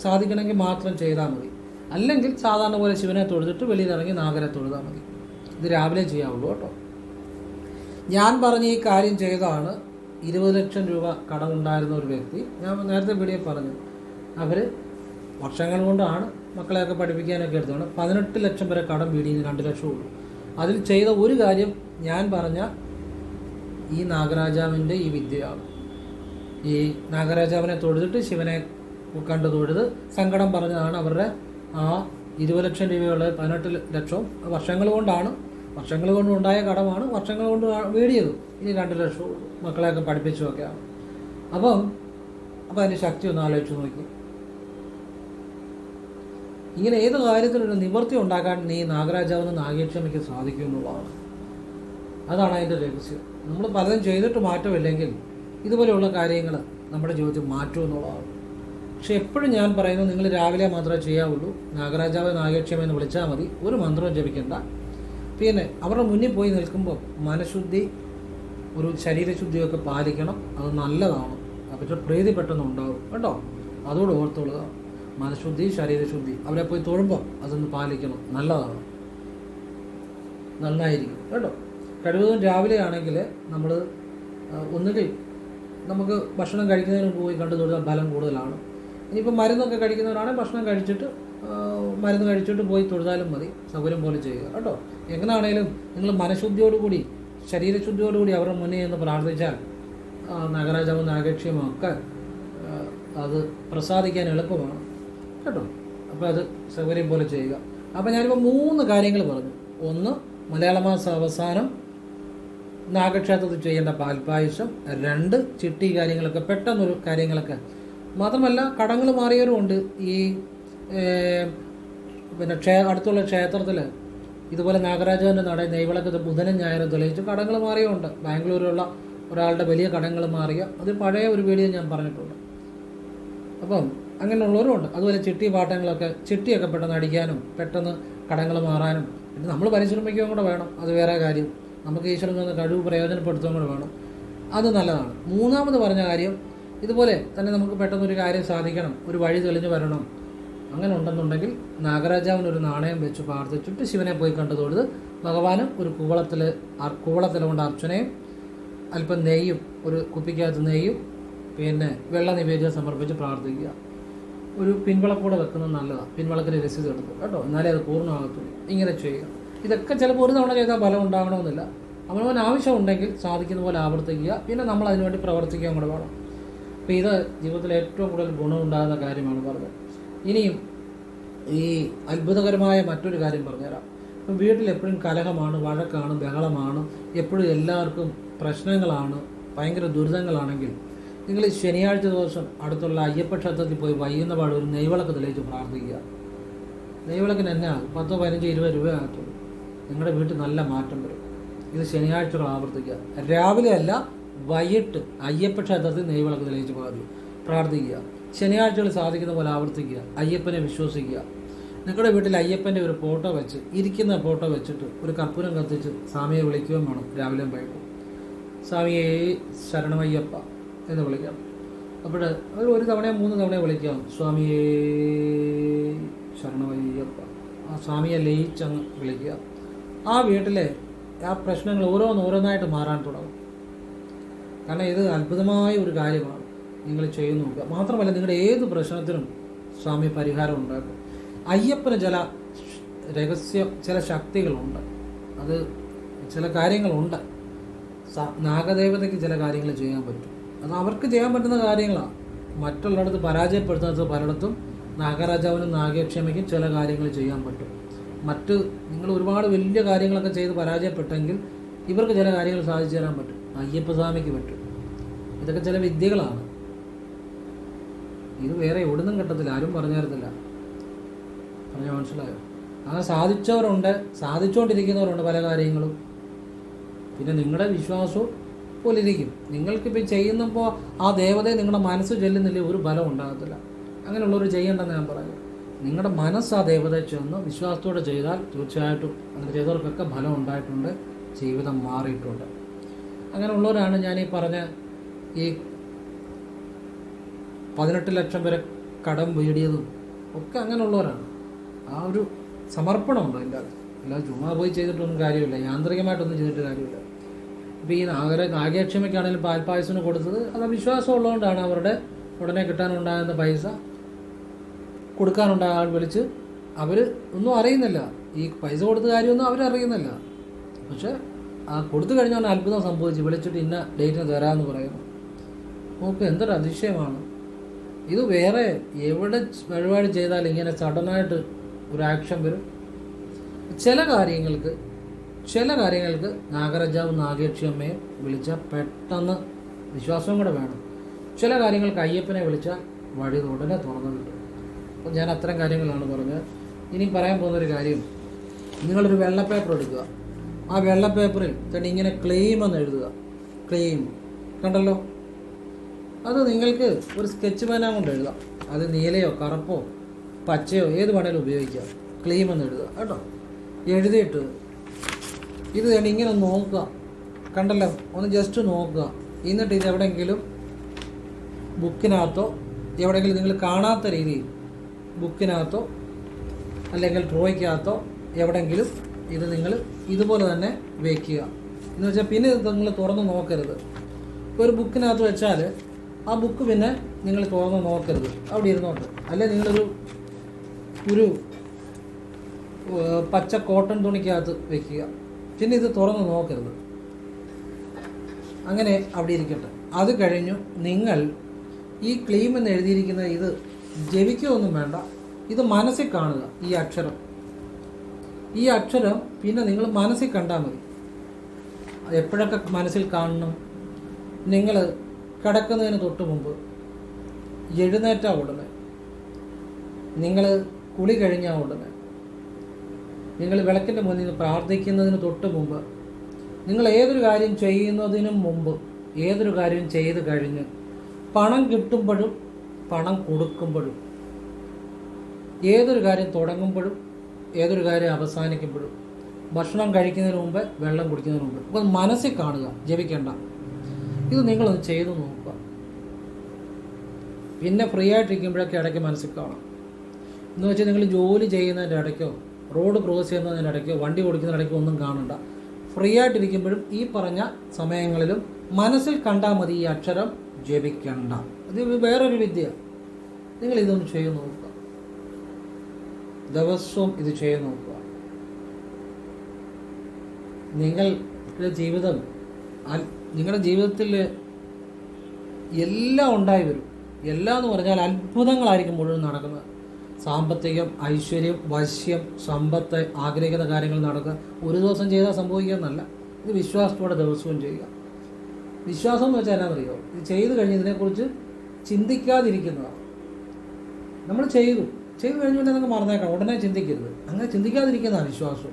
സാധിക്കണമെങ്കിൽ മാത്രം ചെയ്താൽ മതി. അല്ലെങ്കിൽ സാധാരണ പോലെ ശിവനെ തൊഴുതിട്ട് വെളിയിലിറങ്ങി നാഗരെ തൊഴുതാൽ മതി. ഇത് രാവിലെ ചെയ്യാവുള്ളൂ കേട്ടോ. ഞാൻ പറഞ്ഞ ഈ കാര്യം ചെയ്തതാണ് 20 ലക്ഷം രൂപ കടമുണ്ടായിരുന്ന ഒരു വ്യക്തി. ഞാൻ നേരത്തെ വീഡിയോ പറഞ്ഞു, അവർ വർഷങ്ങൾ കൊണ്ടാണ് മക്കളെയൊക്കെ പഠിപ്പിക്കാനൊക്കെ എടുത്താണ്. 18 ലക്ഷം വരെ കടം വീടിന് 2 ലക്ഷം ഉള്ളൂ. അതിൽ ചെയ്ത ഒരു കാര്യം ഞാൻ പറഞ്ഞ ഈ നാഗരാജാവിൻ്റെ ഈ വിദ്യയാണ്. ഈ നാഗരാജാവിനെ തൊഴുതിട്ട് ശിവനെ കണ്ടു തൊഴുത് സങ്കടം പറഞ്ഞതാണ് അവരുടെ ആ 20 ലക്ഷം രൂപയുള്ള 18 ലക്ഷം വർഷങ്ങൾ കൊണ്ടുണ്ടായ കടമാണ്, വർഷങ്ങൾ കൊണ്ട് വീടിയത്. ഇനി 2 ലക്ഷം മക്കളെയൊക്കെ പഠിപ്പിച്ചുമൊക്കെയാണ്. അപ്പോൾ അതിൻ്റെ ശക്തി ഒന്ന് ആലോചിച്ച് നോക്കി. ഇങ്ങനെ ഏത് കാര്യത്തിനൊരു നിവൃത്തി ഉണ്ടാക്കാൻ നീ നാഗരാജാവിന് നാഗേക്ഷമയ്ക്ക് സാധിക്കും എന്നുള്ളതാണ്. അതാണ് അതിൻ്റെ രഹസ്യം. നമ്മൾ പലതും ചെയ്തിട്ട് മാറ്റമില്ലെങ്കിൽ ഇതുപോലെയുള്ള കാര്യങ്ങൾ നമ്മുടെ ജീവിതത്തിൽ മാറ്റും എന്നുള്ളതാണ്. പക്ഷെ എപ്പോഴും ഞാൻ പറയുന്നത്, നിങ്ങൾ രാവിലെ മാത്രമേ ചെയ്യാവുള്ളൂ. നാഗരാജാവ് നാഗേക്ഷമെന്ന് വിളിച്ചാൽ മതി, ഒരു മന്ത്രവും ജപിക്കണ്ട. പിന്നെ അവരുടെ മുന്നിൽ പോയി നിൽക്കുമ്പോൾ മനഃശുദ്ധി, ഒരു ശരീരശുദ്ധിയൊക്കെ പാലിക്കണം. അത് നല്ലതാണ്. അപ്പോൾ പ്രീതി പെട്ടെന്ന് ഉണ്ടാകും കേട്ടോ. അതോട് ഓർത്തുകൊള്ളുക. മനഃശുദ്ധി, ശരീരശുദ്ധി അവരെ പോയി തൊഴുമ്പോൾ അതൊന്ന് പാലിക്കണം, നല്ലതാണ്. നന്നായിരിക്കും കേട്ടോ. കഴിവതും രാവിലെ ആണെങ്കിൽ നമ്മൾ ഒന്നുകിൽ നമുക്ക് ഭക്ഷണം കഴിക്കുന്നതിന് പോയി കണ്ടു തൊഴുതാൽ ഫലം കൂടുതലാണ്. ഇനിയിപ്പോൾ മരുന്നൊക്കെ കഴിക്കുന്നവരാണെങ്കിൽ ഭക്ഷണം കഴിച്ചിട്ട് മരുന്ന് കഴിച്ചിട്ട് പോയി തൊഴുതാലും മതി, സൗകര്യം പോലെ ചെയ്യുക കേട്ടോ. എങ്ങനെയാണേലും നിങ്ങൾ മനഃശുദ്ധിയോടുകൂടി ശരീരശുദ്ധിയോടുകൂടി അവരുടെ മുന്നേ എന്ന് പ്രാർത്ഥിച്ചാൽ നാഗരാജാവും നാഗേക്ഷിയും ഒക്കെ അത് പ്രസാദിക്കാൻ എളുപ്പമാണ് കേട്ടോ. അപ്പോൾ അത് സൗകര്യം പോലെ ചെയ്യുക. അപ്പോൾ ഞാനിപ്പോൾ 3 കാര്യങ്ങൾ പറഞ്ഞു. 1, മലയാള മാസം അവസാനം നാഗക്ഷേത്രത്തിൽ ചെയ്യേണ്ട പാൽപ്പായസം. 2, ചിട്ടി കാര്യങ്ങളൊക്കെ പെട്ടെന്നൊരു കാര്യങ്ങളൊക്കെ. മാത്രമല്ല കടങ്ങൾ മാറിയവരും ഉണ്ട്. ഈ പിന്നെ അടുത്തുള്ള ക്ഷേത്രത്തിൽ ഇതുപോലെ നാഗരാജാവിൻ്റെ നട നെയ്വിളക്ക് ബുധനും ഞായറും തെളിയിച്ച് കടങ്ങൾ മാറിയുണ്ട്. ബാംഗ്ലൂരിലുള്ള ഒരാളുടെ വലിയ കടങ്ങൾ മാറിയ അത് പഴയ ഒരു വീഡിയോ ഞാൻ പറഞ്ഞിട്ടുണ്ട്. അപ്പം അങ്ങനെയുള്ളവരും ഉണ്ട്. അതുപോലെ ചിട്ടി പാട്ടങ്ങളൊക്കെ ചിട്ടിയൊക്കെ പെട്ടെന്ന് അടിക്കാനും പെട്ടെന്ന് കടങ്ങൾ മാറാനും പിന്നെ നമ്മൾ പരിശ്രമിക്കുകയും കൂടെ വേണം. അത് വേറെ കാര്യം. നമുക്ക് ഈശ്വരൻ തന്ന കഴിവ് പ്രയോജനപ്പെടുത്തുകയും കൂടെ വേണം. അത് നല്ലതാണ്. 3ാമത് പറഞ്ഞ കാര്യം ഇതുപോലെ തന്നെ നമുക്ക് പെട്ടെന്നൊരു കാര്യം സാധിക്കണം, ഒരു വഴി തെളിഞ്ഞു വരണം. അങ്ങനെ ഉണ്ടെന്നുണ്ടെങ്കിൽ നാഗരാജാവിനൊരു നാണയം വെച്ച് പ്രാർത്ഥിച്ചിട്ട് ശിവനെ പോയി കണ്ടു തൊഴുത് ഭഗവാനും ഒരു കൂവളത്തില കൊണ്ട് അർച്ചനയും അല്പം നെയ്യും ഒരു കുപ്പിക്കകത്ത് നെയ്യും പിന്നെ വെള്ള നിവേദ്യം സമർപ്പിച്ച് പ്രാർത്ഥിക്കുക. ഒരു പിൻവിളക്കൂടെ വെക്കുന്നത് നല്ലതാണ്. പിൻവിളക്കിന് രസീത് എടുക്കും കേട്ടോ, എന്നാലേ അത് പൂർണ്ണമാകത്തുള്ളൂ. ഇങ്ങനെ ചെയ്യുക. ഇതൊക്കെ ചിലപ്പോൾ ഒരു തവണ ചെയ്താൽ ഫലം ഉണ്ടാകണമെന്നില്ല. അവനവൻ ആവശ്യമുണ്ടെങ്കിൽ സാധിക്കുന്ന പോലെ ആവർത്തിക്കുക. പിന്നെ നമ്മൾ അതിനുവേണ്ടി പ്രവർത്തിക്കാൻ കൂടെ വേണം. അപ്പോൾ ഇത് ജീവിതത്തിൽ ഏറ്റവും കൂടുതൽ ഗുണമുണ്ടാകുന്ന കാര്യമാണ് പറഞ്ഞത്. ഇനിയും ഈ അത്ഭുതകരമായ മറ്റൊരു കാര്യം പറഞ്ഞുതരാം. ഇപ്പം വീട്ടിൽ എപ്പോഴും കലഹമാണ്, വഴക്കാണ്, ബഹളമാണ്, എപ്പോഴും എല്ലാവർക്കും പ്രശ്നങ്ങളാണ്, ഭയങ്കര ദുരിതങ്ങളാണെങ്കിൽ നിങ്ങൾ ശനിയാഴ്ച ദിവസം അടുത്തുള്ള അയ്യപ്പ ക്ഷേത്രത്തിൽ പോയി വൈകുന്ന പാട് ഒരു നെയ്വിളക്ക് തെളിയിച്ച് പ്രാർത്ഥിക്കുക. നെയ്വിളക്കിന് എന്നാ 10, 15, 20 രൂപ ആകത്തുള്ളൂ. നിങ്ങളുടെ വീട്ടിൽ നല്ല മാറ്റം വരും. ഇത് ശനിയാഴ്ചകൾ ആവർത്തിക്കുക. രാവിലെ അല്ല, വൈകിട്ട് അയ്യപ്പ ക്ഷേത്രത്തിൽ നെയ്വിളക്ക് തെളിയിച്ച് പ്രാർത്ഥിക്കുക. ശനിയാഴ്ചകൾ സാധിക്കുന്ന പോലെ ആവർത്തിക്കുക. അയ്യപ്പനെ വിശ്വസിക്കുക. നിങ്ങളുടെ വീട്ടിൽ അയ്യപ്പൻ്റെ ഒരു ഫോട്ടോ വെച്ച് ഇരിക്കുന്ന ഫോട്ടോ വെച്ചിട്ട് ഒരു കർപ്പൂരം കത്തിച്ച് സ്വാമിയെ വിളിക്കുകയും വേണം. രാവിലെ വൈകിട്ട് സ്വാമിയെ ശരണമയ്യപ്പ എന്ന് വിളിക്കാം. അപ്പോൾ അത് 1 തവണയോ 3 തവണയോ വിളിക്കാം. സ്വാമിയെ ശരണമയ്യപ്പ. ആ സ്വാമിയെ ലയിച്ചങ്ങ് വിളിക്കുക. ആ വീട്ടിലെ ആ പ്രശ്നങ്ങൾ ഓരോന്നായിട്ട് മാറാൻ തുടങ്ങും. കാരണം ഇത് അത്ഭുതമായ ഒരു കാര്യമാണ്. നിങ്ങൾ ചെയ്തു നോക്കുക. മാത്രമല്ല നിങ്ങളുടെ ഏത് പ്രശ്നത്തിനും സ്വാമി പരിഹാരം ഉണ്ടാക്കും. അയ്യപ്പന് ചില ശക്തികളുണ്ട്. അത് ചില കാര്യങ്ങളുണ്ട്. നാഗദേവതയ്ക്ക് ചില കാര്യങ്ങൾ ചെയ്യാൻ പറ്റും. അത് അവർക്ക് ചെയ്യാൻ പറ്റുന്ന കാര്യങ്ങളാണ്. മറ്റുള്ളിടത്ത് പരാജയപ്പെടുത്താത്ത പലയിടത്തും നാഗരാജാവിനും നാഗേക്ഷമയ്ക്കും ചില കാര്യങ്ങൾ ചെയ്യാൻ പറ്റും. നിങ്ങൾ ഒരുപാട് വലിയ കാര്യങ്ങളൊക്കെ ചെയ്ത് പരാജയപ്പെട്ടെങ്കിൽ ഇവർക്ക് ചില കാര്യങ്ങൾ സാധിച്ചു തരാൻ പറ്റും. അയ്യപ്പസ്വാമിക്ക് പറ്റും. ഇതൊക്കെ ചില വിദ്യകളാണ്. ഇത് വേറെ എവിടുന്നും കിട്ടത്തില്ല, ആരും പറഞ്ഞു തരത്തില്ല. പറഞ്ഞാൽ മനസ്സിലായോ? അങ്ങനെ സാധിച്ചവരുണ്ട്, സാധിച്ചുകൊണ്ടിരിക്കുന്നവരുണ്ട് പല കാര്യങ്ങളും. പിന്നെ നിങ്ങളുടെ വിശ്വാസവും പോലെ ഇരിക്കും. നിങ്ങൾക്കിപ്പോൾ ചെയ്യുന്നപ്പോൾ ആ ദേവതയെ നിങ്ങളുടെ മനസ്സ് ചെല്ലുന്നില്ലേ ഒരു ഫലം ഉണ്ടാകത്തില്ല. അങ്ങനെയുള്ളവർ ചെയ്യേണ്ടെന്ന് ഞാൻ പറഞ്ഞു. നിങ്ങളുടെ മനസ്സ് ആ ദേവതയെ ചെന്ന് വിശ്വാസത്തോടെ ചെയ്താൽ തീർച്ചയായിട്ടും അങ്ങനെ ചെയ്തവർക്കൊക്കെ ഫലം ഉണ്ടായിട്ടുണ്ട്, ജീവിതം മാറിയിട്ടുണ്ട്. അങ്ങനെയുള്ളവരാണ് ഞാനീ പറഞ്ഞ ഈ 18 ലക്ഷം വരെ കടം വീടിയതും ഒക്കെ അങ്ങനെയുള്ളവരാണ്. ആ ഒരു സമർപ്പണമുണ്ട് അതിൻ്റെ അത്. അല്ലാതെ ചുമ്മാ പോയി ചെയ്തിട്ടൊന്നും കാര്യമില്ല, യാന്ത്രികമായിട്ടൊന്നും ചെയ്തിട്ട് കാര്യമില്ല. ഇപ്പോൾ ഈ നാഗേക്ഷമയ്ക്കാണെങ്കിലും പാൽപ്പായസത്തിന് കൊടുത്തത് അത് വിശ്വാസം ഉള്ളതുകൊണ്ടാണ്. അവരുടെ ഉടനെ കിട്ടാനുണ്ടാകുന്ന പൈസ കൊടുക്കാനുണ്ടായ ആൾ വിളിച്ച് അവർ ഒന്നും അറിയുന്നില്ല. ഈ പൈസ കൊടുത്ത കാര്യമൊന്നും അവരറിയുന്നില്ല. പക്ഷേ ആ കൊടുത്തു കഴിഞ്ഞാൽ അത്ഭുതം സംഭവിച്ച് വിളിച്ചിട്ട് ഇന്ന ഡേറ്റിന് തരാമെന്ന് പറയുന്നു. നോക്ക് എന്തൊരു അതിശയമാണ് ഇത്. വേറെ എവിടെ പരിപാടി ചെയ്താൽ ഇങ്ങനെ സഡനായിട്ട് ഒരു ആക്ഷൻ വരും. ചില കാര്യങ്ങൾക്ക് നാഗരാജാവും നാഗേക്ഷിയമ്മയെ വിളിച്ചാൽ പെട്ടെന്ന് വിശ്വാസവും കൂടെ വേണം. ചില കാര്യങ്ങൾക്ക് അയ്യപ്പനെ വിളിച്ചാൽ വഴി ഉടനെ തുറന്നു കിട്ടും. അപ്പോൾ ഞാൻ അത്തരം കാര്യങ്ങളാണ് പറഞ്ഞത്. ഇനി പറയാൻ പോകുന്നൊരു കാര്യം, നിങ്ങളൊരു വെള്ള പേപ്പർ എടുക്കുക. ആ വെള്ള പേപ്പറിൽ തന്നെ ഇങ്ങനെ ക്ലെയിം എന്ന് എഴുതുക. ക്ലെയിം കണ്ടല്ലോ, അത് നിങ്ങൾക്ക് ഒരു സ്കെച്ച് പേന കൊണ്ട് എഴുതാം. അത് നീലയോ കറുപ്പോ പച്ചയോ ഏത് വേണേലും ഉപയോഗിക്കാം. ക്ലെയിം എന്ന് എഴുതുക കേട്ടോ. എഴുതിയിട്ട് ഇത് തന്നെ ഇങ്ങനെ നോക്കുക. കണ്ടല്ലോ, ഒന്ന് ജസ്റ്റ് നോക്കുക. എന്നിട്ട് ഇത് എവിടെയെങ്കിലും ബുക്കിനകത്തോ എവിടെയെങ്കിലും നിങ്ങൾ കാണാത്ത രീതിയിൽ ബുക്കിനകത്തോ അല്ലെങ്കിൽ ഡ്രോയ്ക്കകത്തോ എവിടെയെങ്കിലും ഇത് നിങ്ങൾ ഇതുപോലെ തന്നെ വയ്ക്കുക. എന്ന് വെച്ചാൽ പിന്നെ ഇത് നിങ്ങൾ തുറന്ന് നോക്കരുത്. ഇപ്പോൾ ഒരു ബുക്കിനകത്ത് വെച്ചാൽ ആ ബുക്ക് പിന്നെ നിങ്ങൾ തുറന്ന് നോക്കരുത്, അവിടെ ഇരുന്നോട്ട്. അല്ലെ നിങ്ങളൊരു ഒരു പച്ച കോട്ടൺ തുണിക്കകത്ത് വയ്ക്കുക, പിന്നെ ഇത് തുറന്ന് നോക്കരുത്. അങ്ങനെ അവിടെ ഇരിക്കട്ടെ. അത് കഴിഞ്ഞു നിങ്ങൾ ഈ ക്ലീം എന്ന് എഴുതിയിരിക്കുന്ന ഇത് ജപിക്കുകയൊന്നും വേണ്ട, ഇത് മനസ്സിൽ കാണുക. ഈ അക്ഷരം പിന്നെ നിങ്ങൾ മനസ്സിൽ കണ്ടാൽ മതി. എപ്പോഴൊക്കെ മനസ്സിൽ കാണണം? നിങ്ങൾ കിടക്കുന്നതിന് തൊട്ട് മുമ്പ്, എഴുന്നേറ്റ ഉടനെ, നിങ്ങൾ കുളി കഴിഞ്ഞ ഉടനെ, നിങ്ങൾ വിളക്കിൻ്റെ മുന്നിൽ നിന്ന് പ്രാർത്ഥിക്കുന്നതിന് തൊട്ട് മുമ്പ്, നിങ്ങൾ ഏതൊരു കാര്യം ചെയ്യുന്നതിനും മുമ്പ്, ഏതൊരു കാര്യം ചെയ്ത് കഴിഞ്ഞ്, പണം കിട്ടുമ്പോഴും പണം കൊടുക്കുമ്പോഴും, ഏതൊരു കാര്യം തുടങ്ങുമ്പോഴും ഏതൊരു കാര്യം അവസാനിക്കുമ്പോഴും, ഭക്ഷണം കഴിക്കുന്നതിന് മുമ്പ്, വെള്ളം കുടിക്കുന്നതിന് മുമ്പ്, അപ്പോൾ മനസ്സിൽ കാണുക, ജപിക്കേണ്ട. ഇത് നിങ്ങളൊന്ന് ചെയ്തു നോക്കുക. പിന്നെ ഫ്രീ ആയിട്ടിരിക്കുമ്പോഴൊക്കെ ഇടയ്ക്ക് മനസ്സിൽ കാണാം. എന്ന് വെച്ചാൽ നിങ്ങൾ ജോലി ചെയ്യുന്നതിൻ്റെ ഇടയ്ക്കോ റോഡ് ക്രോസ് ചെയ്യുന്നതിൻ്റെ ഇടയ്ക്കോ വണ്ടി ഓടിക്കുന്നതിൻ്റെ ഇടയ്ക്കോ ഒന്നും കാണണ്ട. ഫ്രീ ആയിട്ടിരിക്കുമ്പോഴും ഈ പറഞ്ഞ സമയങ്ങളിലും മനസ്സിൽ കണ്ടാൽ മതി. ഈ അക്ഷരം ജപിക്കണ്ട. ഇത് വേറൊരു വിദ്യ. നിങ്ങൾ ഇതൊന്ന് ചെയ്ത് നോക്കുക. ദിവസവും ഇത് ചെയ്ത് നോക്കുക. നിങ്ങളുടെ ജീവിതത്തിൽ എല്ലാം ഉണ്ടായി വരും. എല്ലാം എന്ന് പറഞ്ഞാൽ അത്ഭുതങ്ങളായിരിക്കും മുഴുവൻ നടക്കുന്നത്. സാമ്പത്തികം, ഐശ്വര്യം, വശ്യം, സമ്പത്ത്, ആഗ്രഹിക്കുന്ന കാര്യങ്ങൾ നടക്കുക. ഒരു ദിവസം ചെയ്താൽ സംഭവിക്കുന്നതല്ല. ഇത് വിശ്വാസത്തോടെ ദിവസവും ചെയ്യുക. വിശ്വാസം എന്ന് വെച്ചാൽ എന്നാണെന്നറിയോ? ഇത് ചെയ്തു കഴിഞ്ഞ് ഇതിനെക്കുറിച്ച് ചിന്തിക്കാതിരിക്കുന്നതാണ്. നമ്മൾ ചെയ്തു കഴിഞ്ഞുകൊണ്ട് നമുക്ക് മറന്നേക്കാം, ഉടനെ ചിന്തിക്കരുത്. അങ്ങനെ ചിന്തിക്കാതിരിക്കുന്നതാണ് വിശ്വാസം.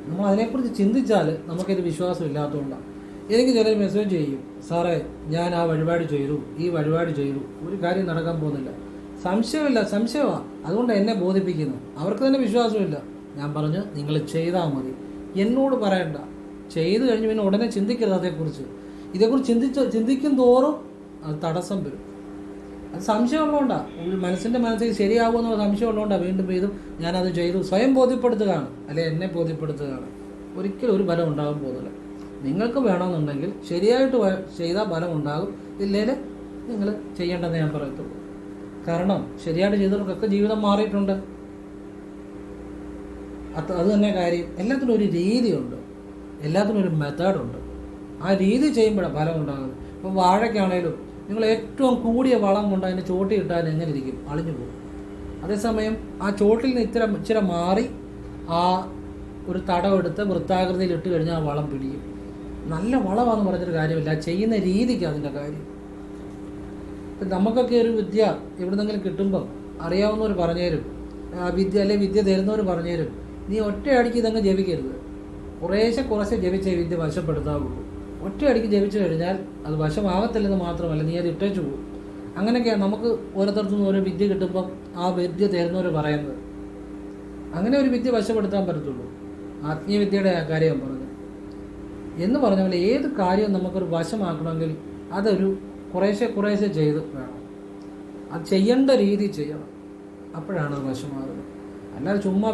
നമ്മൾ അതിനെക്കുറിച്ച് ചിന്തിച്ചാൽ നമുക്കിത് വിശ്വാസം ഇല്ലാത്തതുകൊണ്ടാണ്. എനിക്ക് ചിലർ മെസ്സേജ് ചെയ്യും, സാറേ ഞാൻ ആ വഴിപാട് ചെയ്തു, ഈ വഴിപാട് ചെയ്തു, ഒരു കാര്യം നടക്കാൻ പോകുന്നില്ല. സംശയമാണ്. അതുകൊണ്ട് എന്നെ ബോധിപ്പിക്കുന്നു. അവർക്ക് തന്നെ വിശ്വാസമില്ല. ഞാൻ പറഞ്ഞു, നിങ്ങൾ ചെയ്താൽ മതി, എന്നോട് പറയണ്ട. ചെയ്തു കഴിഞ്ഞ് പിന്നെ ഉടനെ ചിന്തിക്കരുത് അതേക്കുറിച്ച്. ഇതേക്കുറിച്ച് ചിന്തിക്കും തോറും അത് തടസ്സം വരും. അത് സംശയമുള്ളതുകൊണ്ടാണ്. മനസ്സിൽ ശരിയാകുമെന്നുള്ള സംശയമുള്ളതുകൊണ്ടാണ് വീണ്ടും വീണ്ടും ഞാനത് ചെയ്തു. സ്വയം ബോധ്യപ്പെടുത്തുകയാണ്, അല്ലെ എന്നെ ബോധ്യപ്പെടുത്തുകയാണ്. ഒരിക്കലും ഒരു ഫലം ഉണ്ടാകാൻ പോകുന്നില്ല. നിങ്ങൾക്ക് വേണമെന്നുണ്ടെങ്കിൽ ശരിയായിട്ട് ചെയ്താൽ ഫലം ഉണ്ടാകും. ഇല്ലെങ്കിൽ നിങ്ങൾ ചെയ്യേണ്ടതെന്ന് ഞാൻ പറയത്തുള്ളൂ. കാരണം ശരിയായിട്ട് ചെയ്തവർക്കൊക്കെ ജീവിതം മാറിയിട്ടുണ്ട്. അത് തന്നെ കാര്യം. എല്ലാത്തിനും ഒരു രീതിയുണ്ട്, എല്ലാത്തിനും ഒരു മെത്തേഡുണ്ട്. ആ രീതി ചെയ്യുമ്പോഴാണ് ഫലം ഉണ്ടാകുന്നത്. ഇപ്പം വാഴയ്ക്കാണേലും നിങ്ങൾ ഏറ്റവും കൂടിയ വളം കൊണ്ട് അതിന് ചോട്ടി ഇട്ടാൽ എങ്ങനെ ഇരിക്കും? അളിഞ്ഞു പോകും. അതേസമയം ആ ചോട്ടിൽ നിന്ന് ഇച്ചിരി മാറി ആ ഒരു തടമെടുത്ത് വൃത്താകൃതിയിൽ ഇട്ട് കഴിഞ്ഞാൽ ആ വളം പിടിക്കും. നല്ല വളമാണെന്ന് പറഞ്ഞൊരു കാര്യമില്ല, ചെയ്യുന്ന രീതിക്ക് അതിൻ്റെ കാര്യം. ഇപ്പം നമുക്കൊക്കെ ഒരു വിദ്യ എവിടുന്നെങ്കിലും കിട്ടുമ്പം അറിയാവുന്നവർ പറഞ്ഞുതരും, വിദ്യ തരുന്നവർ പറഞ്ഞുതരും. നീ ഒറ്റയടിക്ക് ഇതങ്ങ് ജപിക്കരുത്, കുറേശ്ശെ ജപിച്ചേ വിദ്യ വശപ്പെടുത്താവുള്ളൂ. ഒറ്റയടിക്ക് ജപിച്ചു കഴിഞ്ഞാൽ അത് വശമാകത്തില്ലെന്ന് മാത്രമല്ല, നീ അത് ഇട്ടേച്ചു പോകും. അങ്ങനെയൊക്കെയാണ് നമുക്ക് ഓരോരുത്തർത്തുനിന്ന് ഓരോ വിദ്യ കിട്ടുമ്പം ആ വിദ്യ തരുന്നവർ പറയുന്നത്. അങ്ങനെ ഒരു വിദ്യ വശപ്പെടുത്താൻ പറ്റത്തുള്ളൂ. ആത്മീയവിദ്യയുടെ കാര്യം പറഞ്ഞത് എന്ന് പറഞ്ഞ പോലെ ഏത് കാര്യവും നമുക്കൊരു വശമാക്കണമെങ്കിൽ അതൊരു കുറേശ്ശെ ചെയ്ത് വേണം. അത് ചെയ്യേണ്ട രീതി ചെയ്യണം, അപ്പോഴാണ് അത് വശമാകുന്നത്. അല്ലാതെ ചുമ്മാ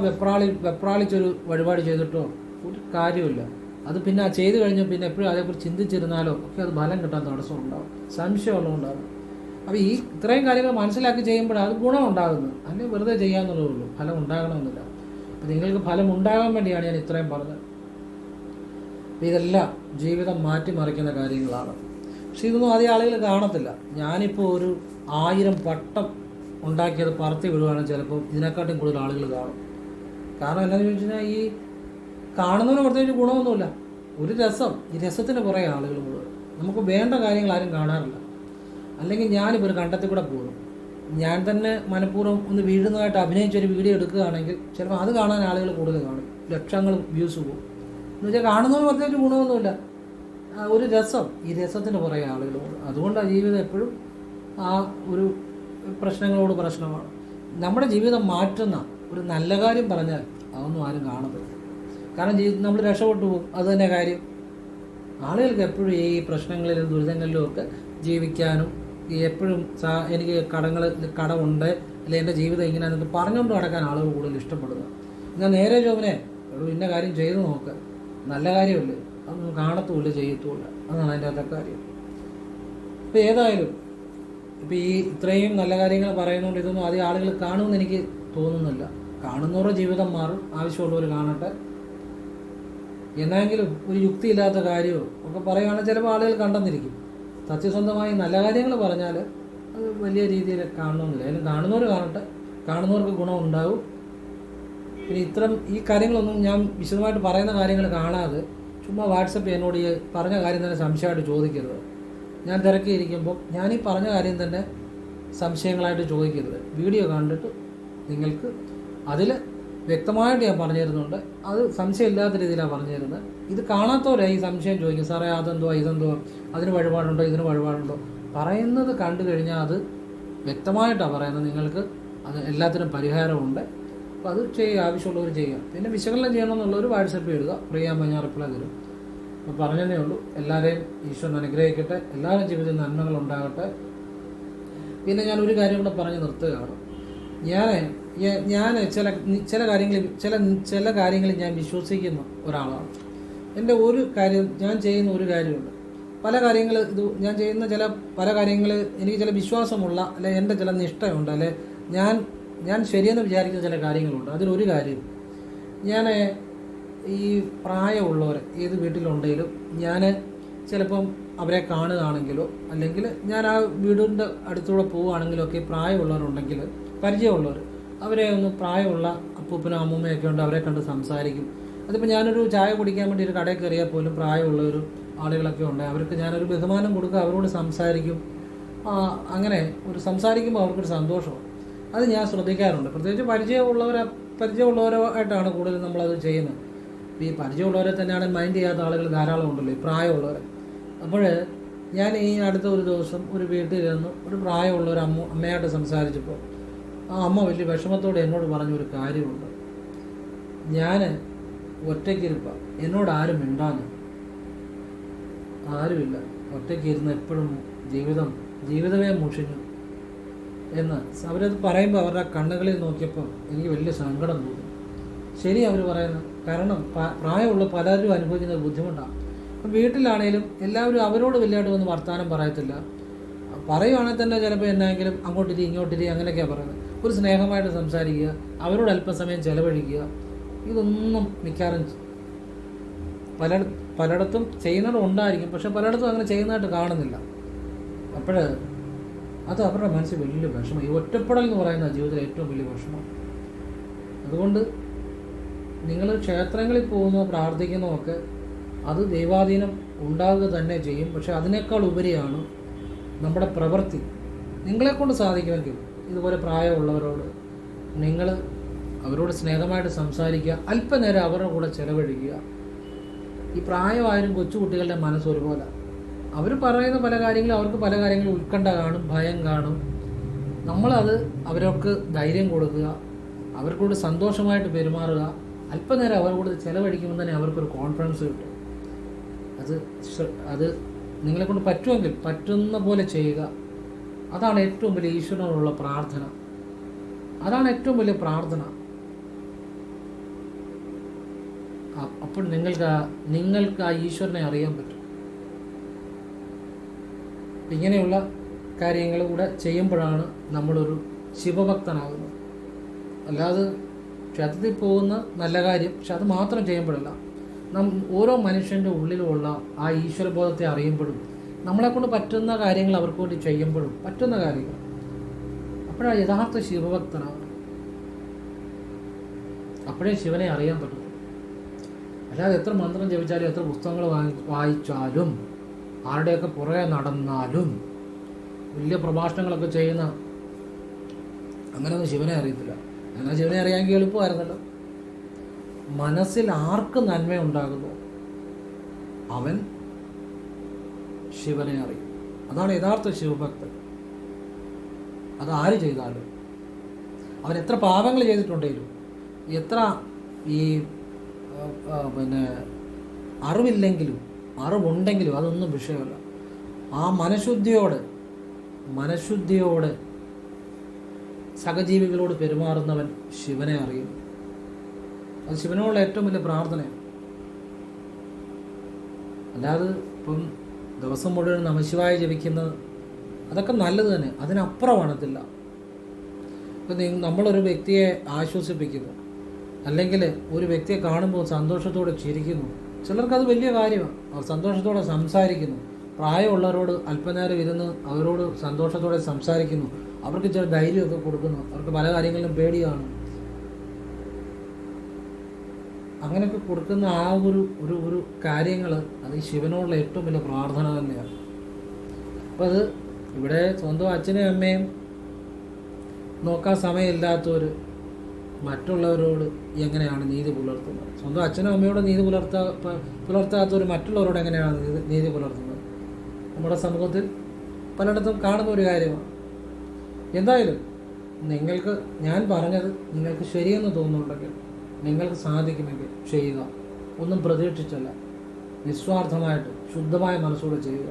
വെപ്രാളിച്ചൊരു വഴിപാട് ചെയ്തിട്ടോ ഒരു കാര്യമില്ല. അത് പിന്നെ ചെയ്ത് കഴിഞ്ഞു പിന്നെ എപ്പോഴും അതേക്കുറിച്ച് ചിന്തിച്ചിരുന്നാലോ ഒക്കെ അത് ഫലം കിട്ടാൻ തടസ്സം ഉണ്ടാകും, സംശയമുള്ളതുകൊണ്ടാകും. അപ്പോൾ ഈ ഇത്രയും കാര്യങ്ങൾ മനസ്സിലാക്കി ചെയ്യുമ്പോഴാണ് അത് ഗുണം ഉണ്ടാകുന്നത്. അല്ലെങ്കിൽ വെറുതെ ചെയ്യാമെന്നുള്ളതേ ഉള്ളൂ, ഫലം ഉണ്ടാകണമെന്നില്ല. അപ്പോൾ നിങ്ങൾക്ക് ഫലം ഉണ്ടാകാൻ വേണ്ടിയാണ് ഞാൻ ഇത്രയും പറഞ്ഞത്. അപ്പോൾ ഇതെല്ലാം ജീവിതം മാറ്റിമറിക്കുന്ന കാര്യങ്ങളാണ്. പക്ഷെ ഇതൊന്നും അധികം ആളുകൾ കാണത്തില്ല. ഞാനിപ്പോൾ ഒരു 1000 പട്ടം ഉണ്ടാക്കിയത് പറത്തി വിടുവാണെങ്കിൽ ചിലപ്പോൾ ഇതിനെക്കാട്ടും കൂടുതൽ ആളുകൾ കാണും. കാരണം എന്താണെന്ന് ചോദിച്ചു കഴിഞ്ഞാൽ ഈ കാണുന്നതിന് പ്രത്യേകിച്ച് ഗുണമൊന്നുമില്ല, ഒരു രസം. ഈ രസത്തിന് കുറേ ആളുകൾ മുഴുവൻ. നമുക്ക് വേണ്ട കാര്യങ്ങൾ ആരും കാണാറില്ല. അല്ലെങ്കിൽ ഞാനിപ്പോൾ ഒരു കണ്ടത്തിൽ കൂടെ പോകും, ഞാൻ തന്നെ മനഃപൂർവ്വം ഒന്ന് വീഴുന്നതായിട്ട് അഭിനയിച്ചൊരു വീഡിയോ എടുക്കുകയാണെങ്കിൽ ചിലപ്പോൾ അത് കാണാൻ ആളുകൾ കൂടുതൽ കാണും, ലക്ഷങ്ങൾ വ്യൂസ് പോകും. എന്ന് വെച്ചാൽ കാണുന്നതിന് പ്രത്യേകിച്ച് ഗുണമൊന്നുമില്ല, ഒരു രസം. ഈ രസത്തിന് കുറേ ആളുകൾ. അതുകൊണ്ടാണ് ജീവിതം എപ്പോഴും ആ ഒരു പ്രശ്നമാണ്. നമ്മുടെ ജീവിതം മാറ്റുന്ന ഒരു നല്ല കാര്യം പറഞ്ഞാൽ അതൊന്നും ആരും കാണത്തില്ല. കാരണം നമ്മൾ രക്ഷപ്പെട്ടു പോകും, അത് തന്നെ കാര്യം. ആളുകൾക്ക് എപ്പോഴും ഈ പ്രശ്നങ്ങളിലും ദുരിതങ്ങളിലും ഒക്കെ ജീവിക്കാനും ഈ എപ്പോഴും എനിക്ക് കടമുണ്ട്, അല്ലെങ്കിൽ എൻ്റെ ജീവിതം ഇങ്ങനെയാണെന്ന് പറഞ്ഞുകൊണ്ട് നടക്കാൻ ആളുകൾ കൂടുതൽ ഇഷ്ടപ്പെടുന്നത്. എന്നാൽ നേരെ ജോബിനെ എടോ ഇന്ന കാര്യം ചെയ്തു നോക്ക്, നല്ല കാര്യമല്ലേ, അതൊന്നും കാണത്തുമില്ല ചെയ്യത്തുമില്ല, അതാണ് അതിൻ്റെ അകത്തെ കാര്യം. ഇപ്പം ഏതായാലും ഇപ്പം ഈ ഇത്രയും നല്ല കാര്യങ്ങൾ പറയുന്നതുകൊണ്ട് ഇതൊന്നും ആദ്യം ആളുകൾ കാണുമെന്ന് എനിക്ക് തോന്നുന്നില്ല. കാണുന്നവരുടെ ജീവിതം മാറും, ആവശ്യമുള്ളവർ കാണട്ടെ. എന്നെങ്കിലും ഒരു യുക്തിയില്ലാത്ത കാര്യമോ ഒക്കെ പറയുകയാണെങ്കിൽ ചിലപ്പോൾ ആളുകൾ കണ്ടെന്നിരിക്കും. സത്യസന്ധമായി നല്ല കാര്യങ്ങൾ പറഞ്ഞാൽ അത് വലിയ രീതിയിൽ കാണണമെന്നില്ല. അതിന് കാണുന്നവർ കാണട്ടെ, കാണുന്നവർക്ക് ഗുണം ഉണ്ടാവും. പിന്നെ ഈ കാര്യങ്ങളൊന്നും ഞാൻ വിശദമായിട്ട് പറയുന്ന കാര്യങ്ങൾ കാണാതെ ചുമ്മാ വാട്സപ്പ് എന്നോട് ഈ പറഞ്ഞ കാര്യം തന്നെ സംശയമായിട്ട് ചോദിക്കരുത്. ഞാൻ തിരക്കിയിരിക്കുമ്പോൾ ഞാൻ ഈ പറഞ്ഞ കാര്യം തന്നെ സംശയങ്ങളായിട്ട് ചോദിക്കരുത്. വീഡിയോ കണ്ടിട്ട് നിങ്ങൾക്ക് അതിൽ വ്യക്തമായിട്ട് ഞാൻ പറഞ്ഞു തരുന്നുണ്ട്. അത് സംശയമില്ലാത്ത രീതിയിലാണ് പറഞ്ഞു തരുന്നത്. ഇത് കാണാത്തവരെ ഈ സംശയം ചോദിക്കും, സാറേ അതെന്തോ ഇതെന്തോ, അതിന് വഴിപാടുണ്ടോ ഇതിന് വഴിപാടുണ്ടോ. പറയുന്നത് കണ്ടു കഴിഞ്ഞാൽ അത് വ്യക്തമായിട്ടാണ് പറയുന്നത്. നിങ്ങൾക്ക് അത് എല്ലാത്തിനും പരിഹാരമുണ്ട്. അപ്പോൾ അത് ചെയ്യുക, ആവശ്യമുള്ളവർ ചെയ്യുക. പിന്നെ വിശകലനം ചെയ്യണമെന്നുള്ളവർ വാട്സപ്പ് എഴുതുക, ഫ്രീയാകുമ്പോൾ ഞാൻ റിപ്ലൈ തരും. അപ്പോൾ പറഞ്ഞതേ ഉള്ളൂ. എല്ലാവരെയും ഈശ്വരൻ അനുഗ്രഹിക്കട്ടെ, എല്ലാവരും ജീവിതത്തിൽ നന്മകൾ ഉണ്ടാകട്ടെ. പിന്നെ ഞാൻ ഒരു കാര്യം കൂടെ പറഞ്ഞ് നിർത്തുകയാണ്. ഞാൻ ചില കാര്യങ്ങളിൽ ഞാൻ വിശ്വസിക്കുന്ന ഒരാളാണ്. എൻ്റെ ഒരു കാര്യം ഞാൻ ചെയ്യുന്ന ഒരു കാര്യമുണ്ട്. പല കാര്യങ്ങൾ ഞാൻ ചെയ്യുന്ന പല കാര്യങ്ങൾ എനിക്ക് ചില വിശ്വാസമുള്ള, അല്ലെ എൻ്റെ ചില നിഷ്ഠയുണ്ട്, അല്ലെ ഞാൻ ശരിയെന്ന് വിചാരിക്കുന്ന ചില കാര്യങ്ങളുണ്ട്. അതിലൊരു കാര്യം, ഞാൻ ഈ പ്രായമുള്ളവർ ഏത് വീട്ടിലുണ്ടെങ്കിലും ഞാൻ ചിലപ്പം അവരെ കാണുകയാണെങ്കിലോ അല്ലെങ്കിൽ ഞാൻ ആ വീടിൻ്റെ അടുത്തൂടെ പോവുകയാണെങ്കിലോ ഒക്കെ പ്രായമുള്ളവരുണ്ടെങ്കിൽ, പരിചയമുള്ളവർ, അവരെ ഒന്ന് പ്രായമുള്ള അപ്പൂപ്പനും അമ്മൂമ്മയൊക്കെ ഉണ്ട്, അവരെ കണ്ട് സംസാരിക്കും. അതിപ്പോൾ ഞാനൊരു ചായ കുടിക്കാൻ വേണ്ടി ഒരു കടയിൽ കയറിയാൽ പോലും പ്രായമുള്ളൊരു ആളുകളൊക്കെ ഉണ്ട്, അവർക്ക് ഞാനൊരു ബഹുമാനം കൊടുക്കുക, അവരോട് സംസാരിക്കും. അങ്ങനെ ഒരു സംസാരിക്കുമ്പോൾ അവർക്കൊരു സന്തോഷമാണ്. അത് ഞാൻ ശ്രദ്ധിക്കാറുണ്ട്. പ്രത്യേകിച്ച് പരിചയമുള്ളവരായിട്ടാണ് കൂടുതൽ നമ്മളത് ചെയ്യുന്നത്. ഈ പരിചയമുള്ളവരെ തന്നെയാണ് മൈൻഡ് ചെയ്യാത്ത ആളുകൾ ധാരാളം ഉണ്ടല്ലോ, ഈ പ്രായമുള്ളവരെ. അപ്പോൾ ഞാൻ ഈ അടുത്ത ഒരു ദിവസം ഒരു വീട്ടിൽ നിന്ന് ഒരു പ്രായമുള്ള ഒരു അമ്മയായിട്ട് സംസാരിച്ചപ്പോൾ ആ അമ്മ വലിയ വിഷമത്തോടെ എന്നോട് പറഞ്ഞൊരു കാര്യമുണ്ട്. ഞാൻ ഒറ്റയ്ക്കിരിപ്പ, എന്നോട് ആരും മിണ്ടാന്ന്, ആരുമില്ല, ഒറ്റയ്ക്കിരുന്ന് എപ്പോഴും ജീവിതമേ മുഷിഞ്ഞു എന്ന് അവരത് പറയുമ്പോൾ അവരുടെ കണ്ണുകളിൽ നോക്കിയപ്പോൾ എനിക്ക് വലിയ സങ്കടം തോന്നി. ശരി അവർ പറയുന്നത്, കാരണം പ്രായമുള്ള പലരും അനുഭവിക്കുന്ന ബുദ്ധിമുട്ടാണ്. അപ്പം വീട്ടിലാണേലും എല്ലാവരും അവരോട് വലിയതായിട്ട് വന്ന് വർത്തമാനം പറയത്തില്ല. പറയുവാണെങ്കിൽ തന്നെ ചിലപ്പോൾ എന്നെങ്കിലും അങ്ങോട്ടിരി ഇങ്ങോട്ടിരി അങ്ങനെയൊക്കെയാണ് പറയുന്നത്. ഒരു സ്നേഹമായിട്ട് സംസാരിക്കുക, അവരോട് അല്പസമയം ചിലവഴിക്കുക, ഇതൊന്നും മിക്കവാറും പലയിടത്തും ചെയ്യുന്നതുണ്ടായിരിക്കും. പക്ഷെ പലയിടത്തും അങ്ങനെ ചെയ്യുന്നതായിട്ട് കാണുന്നില്ല. അപ്പോൾ അത് അവരുടെ മനസ്സിൽ വലിയ വിഷമം. ഈ ഒറ്റപ്പെടൽ എന്ന് പറയുന്ന ജീവിതത്തിൽ ഏറ്റവും വലിയ വിഷമം. അതുകൊണ്ട് നിങ്ങൾ ക്ഷേത്രങ്ങളിൽ പോകുന്നോ പ്രാർത്ഥിക്കുന്നോ ഒക്കെ അത് ദൈവാധീനം ഉണ്ടാവുക തന്നെ ചെയ്യും. പക്ഷെ അതിനേക്കാൾ ഉപരിയാണ് നമ്മുടെ പ്രവൃത്തി. നിങ്ങളെക്കൊണ്ട് സാധിക്കുമെങ്കിൽ ഇതുപോലെ പ്രായമുള്ളവരോട് നിങ്ങൾ അവരോട് സ്നേഹമായിട്ട് സംസാരിക്കുക, അല്പനേരം അവരുടെ കൂടെ ചിലവഴിക്കുക. ഈ പ്രായമായാലും കൊച്ചുകുട്ടികളുടെ മനസ്സ് ഒരുപോലെ. അവർ പറയുന്ന പല കാര്യങ്ങളും അവർക്ക് പല കാര്യങ്ങളും ഉത്കണ്ഠ കാണും, ഭയം കാണും. നമ്മളത് അവർക്ക് ധൈര്യം കൊടുക്കുക, അവർക്കൂടെ സന്തോഷമായിട്ട് പെരുമാറുക. അല്പനേരം അവരുടെ കൂടെ ചിലവഴിക്കുമ്പോൾ തന്നെ അവർക്കൊരു കോൺഫിഡൻസ് കിട്ടും. അത് നിങ്ങളെക്കൊണ്ട് പറ്റുമെങ്കിൽ പറ്റുന്ന പോലെ ചെയ്യുക. അതാണ് ഏറ്റവും വലിയ ഈശ്വരനോടുള്ള പ്രാർത്ഥന. അതാണ് ഏറ്റവും വലിയ പ്രാർത്ഥന. അപ്പോൾ നിങ്ങൾക്ക് ആ ഈശ്വരനെ അറിയാൻ പറ്റും. ഇങ്ങനെയുള്ള കാര്യങ്ങൾ കൂടെ ചെയ്യുമ്പോഴാണ് നമ്മളൊരു ശിവഭക്തനാകുന്നത്. അല്ലാതെ ക്ഷേത്രത്തിൽ പോകുന്ന നല്ല കാര്യം, പക്ഷെ അത് മാത്രം ചെയ്യുമ്പോഴല്ല, ഓരോ മനുഷ്യൻ്റെ ഉള്ളിലുമുള്ള ആ ഈശ്വരബോധത്തെ അറിയുമ്പോഴും നമ്മളെക്കൊണ്ട് പറ്റുന്ന കാര്യങ്ങൾ അവർക്ക് വേണ്ടി ചെയ്യുമ്പോഴും പറ്റുന്ന കാര്യങ്ങൾ, അപ്പോഴാണ് യഥാർത്ഥ ശിവഭക്തനാകുന്നത്. അപ്പോഴേ ശിവനെ അറിയാൻ പറ്റും. അല്ലാതെ എത്ര മന്ത്രം ജപിച്ചാലും എത്ര പുസ്തകങ്ങൾ വായിച്ചാലും ആരുടെയൊക്കെ പുറകെ നടന്നാലും വലിയ പ്രഭാഷണങ്ങളൊക്കെ ചെയ്യുന്ന അങ്ങനെയൊന്നും ശിവനെ അറിയത്തില്ല. എന്നാൽ ശിവനെ അറിയാമെങ്കിൽ എളുപ്പമായിരുന്നല്ലോ. മനസ്സിൽ ആർക്ക് നന്മ ഉണ്ടാകുന്നു അവൻ ശിവനെ അറിയും. അതാണ് യഥാർത്ഥ ശിവഭക്തൻ. അത് ആര് ചെയ്താലും, അവൻ എത്ര പാപങ്ങൾ ചെയ്തിട്ടുണ്ടെങ്കിലും, എത്ര ഈ അറിവില്ലെങ്കിലും അറിവുണ്ടെങ്കിലും അതൊന്നും വിഷയമല്ല. ആ മനഃശുദ്ധിയോടെ സഹജീവികളോട് പെരുമാറുന്നവൻ ശിവനെ അറിയും. അത് ശിവനോടുള്ള ഏറ്റവും വലിയ പ്രാർത്ഥനയാണ്. അല്ലാതെ ഇപ്പം ദിവസം മുഴുവൻ നമശിവായ ജപിക്കുന്നത് അതൊക്കെ നല്ലത് തന്നെ, അതിനപ്പുറമാണത്തില്ല. ഇപ്പം നമ്മളൊരു വ്യക്തിയെ ആശ്വസിപ്പിക്കുന്നു, അല്ലെങ്കിൽ ഒരു വ്യക്തിയെ കാണുമ്പോൾ സന്തോഷത്തോടെ ചിരിക്കുന്നു, ചിലർക്കത് വലിയ കാര്യമാണ്. അവർ സന്തോഷത്തോടെ സംസാരിക്കുന്നു, പ്രായമുള്ളവരോട് അല്പനേരം ഇരുന്ന് അവരോട് സന്തോഷത്തോടെ സംസാരിക്കുന്നു, അവർക്ക് ചില ധൈര്യമൊക്കെ കൊടുക്കുന്നു. അവർക്ക് പല കാര്യങ്ങളിലും പേടിയാണ്. അങ്ങനെയൊക്കെ കൊടുക്കുന്ന ആ ഒരു കാര്യങ്ങൾ അത് ഈ ശിവനോടുള്ള ഏറ്റവും വലിയ പ്രാർത്ഥന തന്നെയാണ്. അപ്പോൾ അത് ഇവിടെ സ്വന്തം അച്ഛനെയും അമ്മയും നോക്കാൻ സമയമില്ലാത്തവർ മറ്റുള്ളവരോട് എങ്ങനെയാണ് നീതി പുലർത്തുന്നത്? സ്വന്തം അച്ഛനും അമ്മയോട് നീതി പുലർത്താത്തവർ മറ്റുള്ളവരോട് എങ്ങനെയാണ് നീതി പുലർത്തുന്നത്? നമ്മുടെ സമൂഹത്തിൽ പലയിടത്തും കാണുന്ന ഒരു കാര്യമാണ്. എന്തായാലും നിങ്ങൾക്ക് ഞാൻ പറഞ്ഞത് നിങ്ങൾക്ക് ശരിയെന്ന് തോന്നുന്നുണ്ടെങ്കിൽ, നിങ്ങൾക്ക് സാധിക്കുമെങ്കിൽ ചെയ്യുക. ഒന്നും പ്രതീക്ഷിച്ചല്ല, നിസ്വാർത്ഥമായിട്ട് ശുദ്ധമായ മനസ്സോടെ ചെയ്യുക.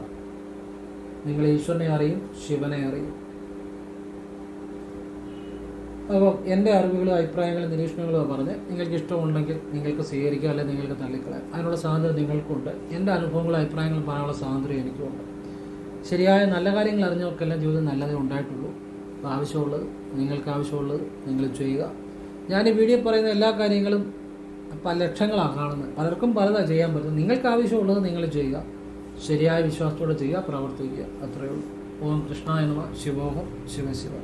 നിങ്ങൾ ഈശ്വരനെ അറിയും, ശിവനെ അറിയും. അപ്പോൾ എൻ്റെ അറിവുകളും അഭിപ്രായങ്ങളും നിരീക്ഷണങ്ങളും പറഞ്ഞ് നിങ്ങൾക്ക് ഇഷ്ടമുണ്ടെങ്കിൽ നിങ്ങൾക്ക് സ്വീകരിക്കുക, അല്ലെങ്കിൽ നിങ്ങൾക്ക് തള്ളിക്കളയാം. അതിനുള്ള സ്വാതന്ത്ര്യം നിങ്ങൾക്കുണ്ട്. എൻ്റെ അനുഭവങ്ങളും അഭിപ്രായങ്ങളും പറയാനുള്ള സ്വാതന്ത്ര്യം എനിക്കുമുണ്ട്. ശരിയായ നല്ല കാര്യങ്ങൾ അറിഞ്ഞവർക്കെല്ലാം ജീവിതം നല്ലതേ ഉണ്ടായിട്ടുള്ളൂ. അപ്പോൾ നിങ്ങൾക്ക് ആവശ്യമുള്ളത് നിങ്ങൾ ചെയ്യുക. ഞാൻ ഈ വീഡിയോ പറയുന്ന എല്ലാ കാര്യങ്ങളും പല ലക്ഷങ്ങളാണ് കാണുന്നത്. പലർക്കും പലതാണ് ചെയ്യാൻ പറ്റും. നിങ്ങൾക്ക് ആവശ്യമുള്ളത് നിങ്ങൾ ചെയ്യുക. ശരിയായ വിശ്വാസത്തോടെ ചെയ്യുക, പ്രവർത്തിക്കുക. അത്രയേ ഉള്ളൂ. ഓം കൃഷ്ണായ നമഃ. ശിവോഹം. ശിവ ശിവ.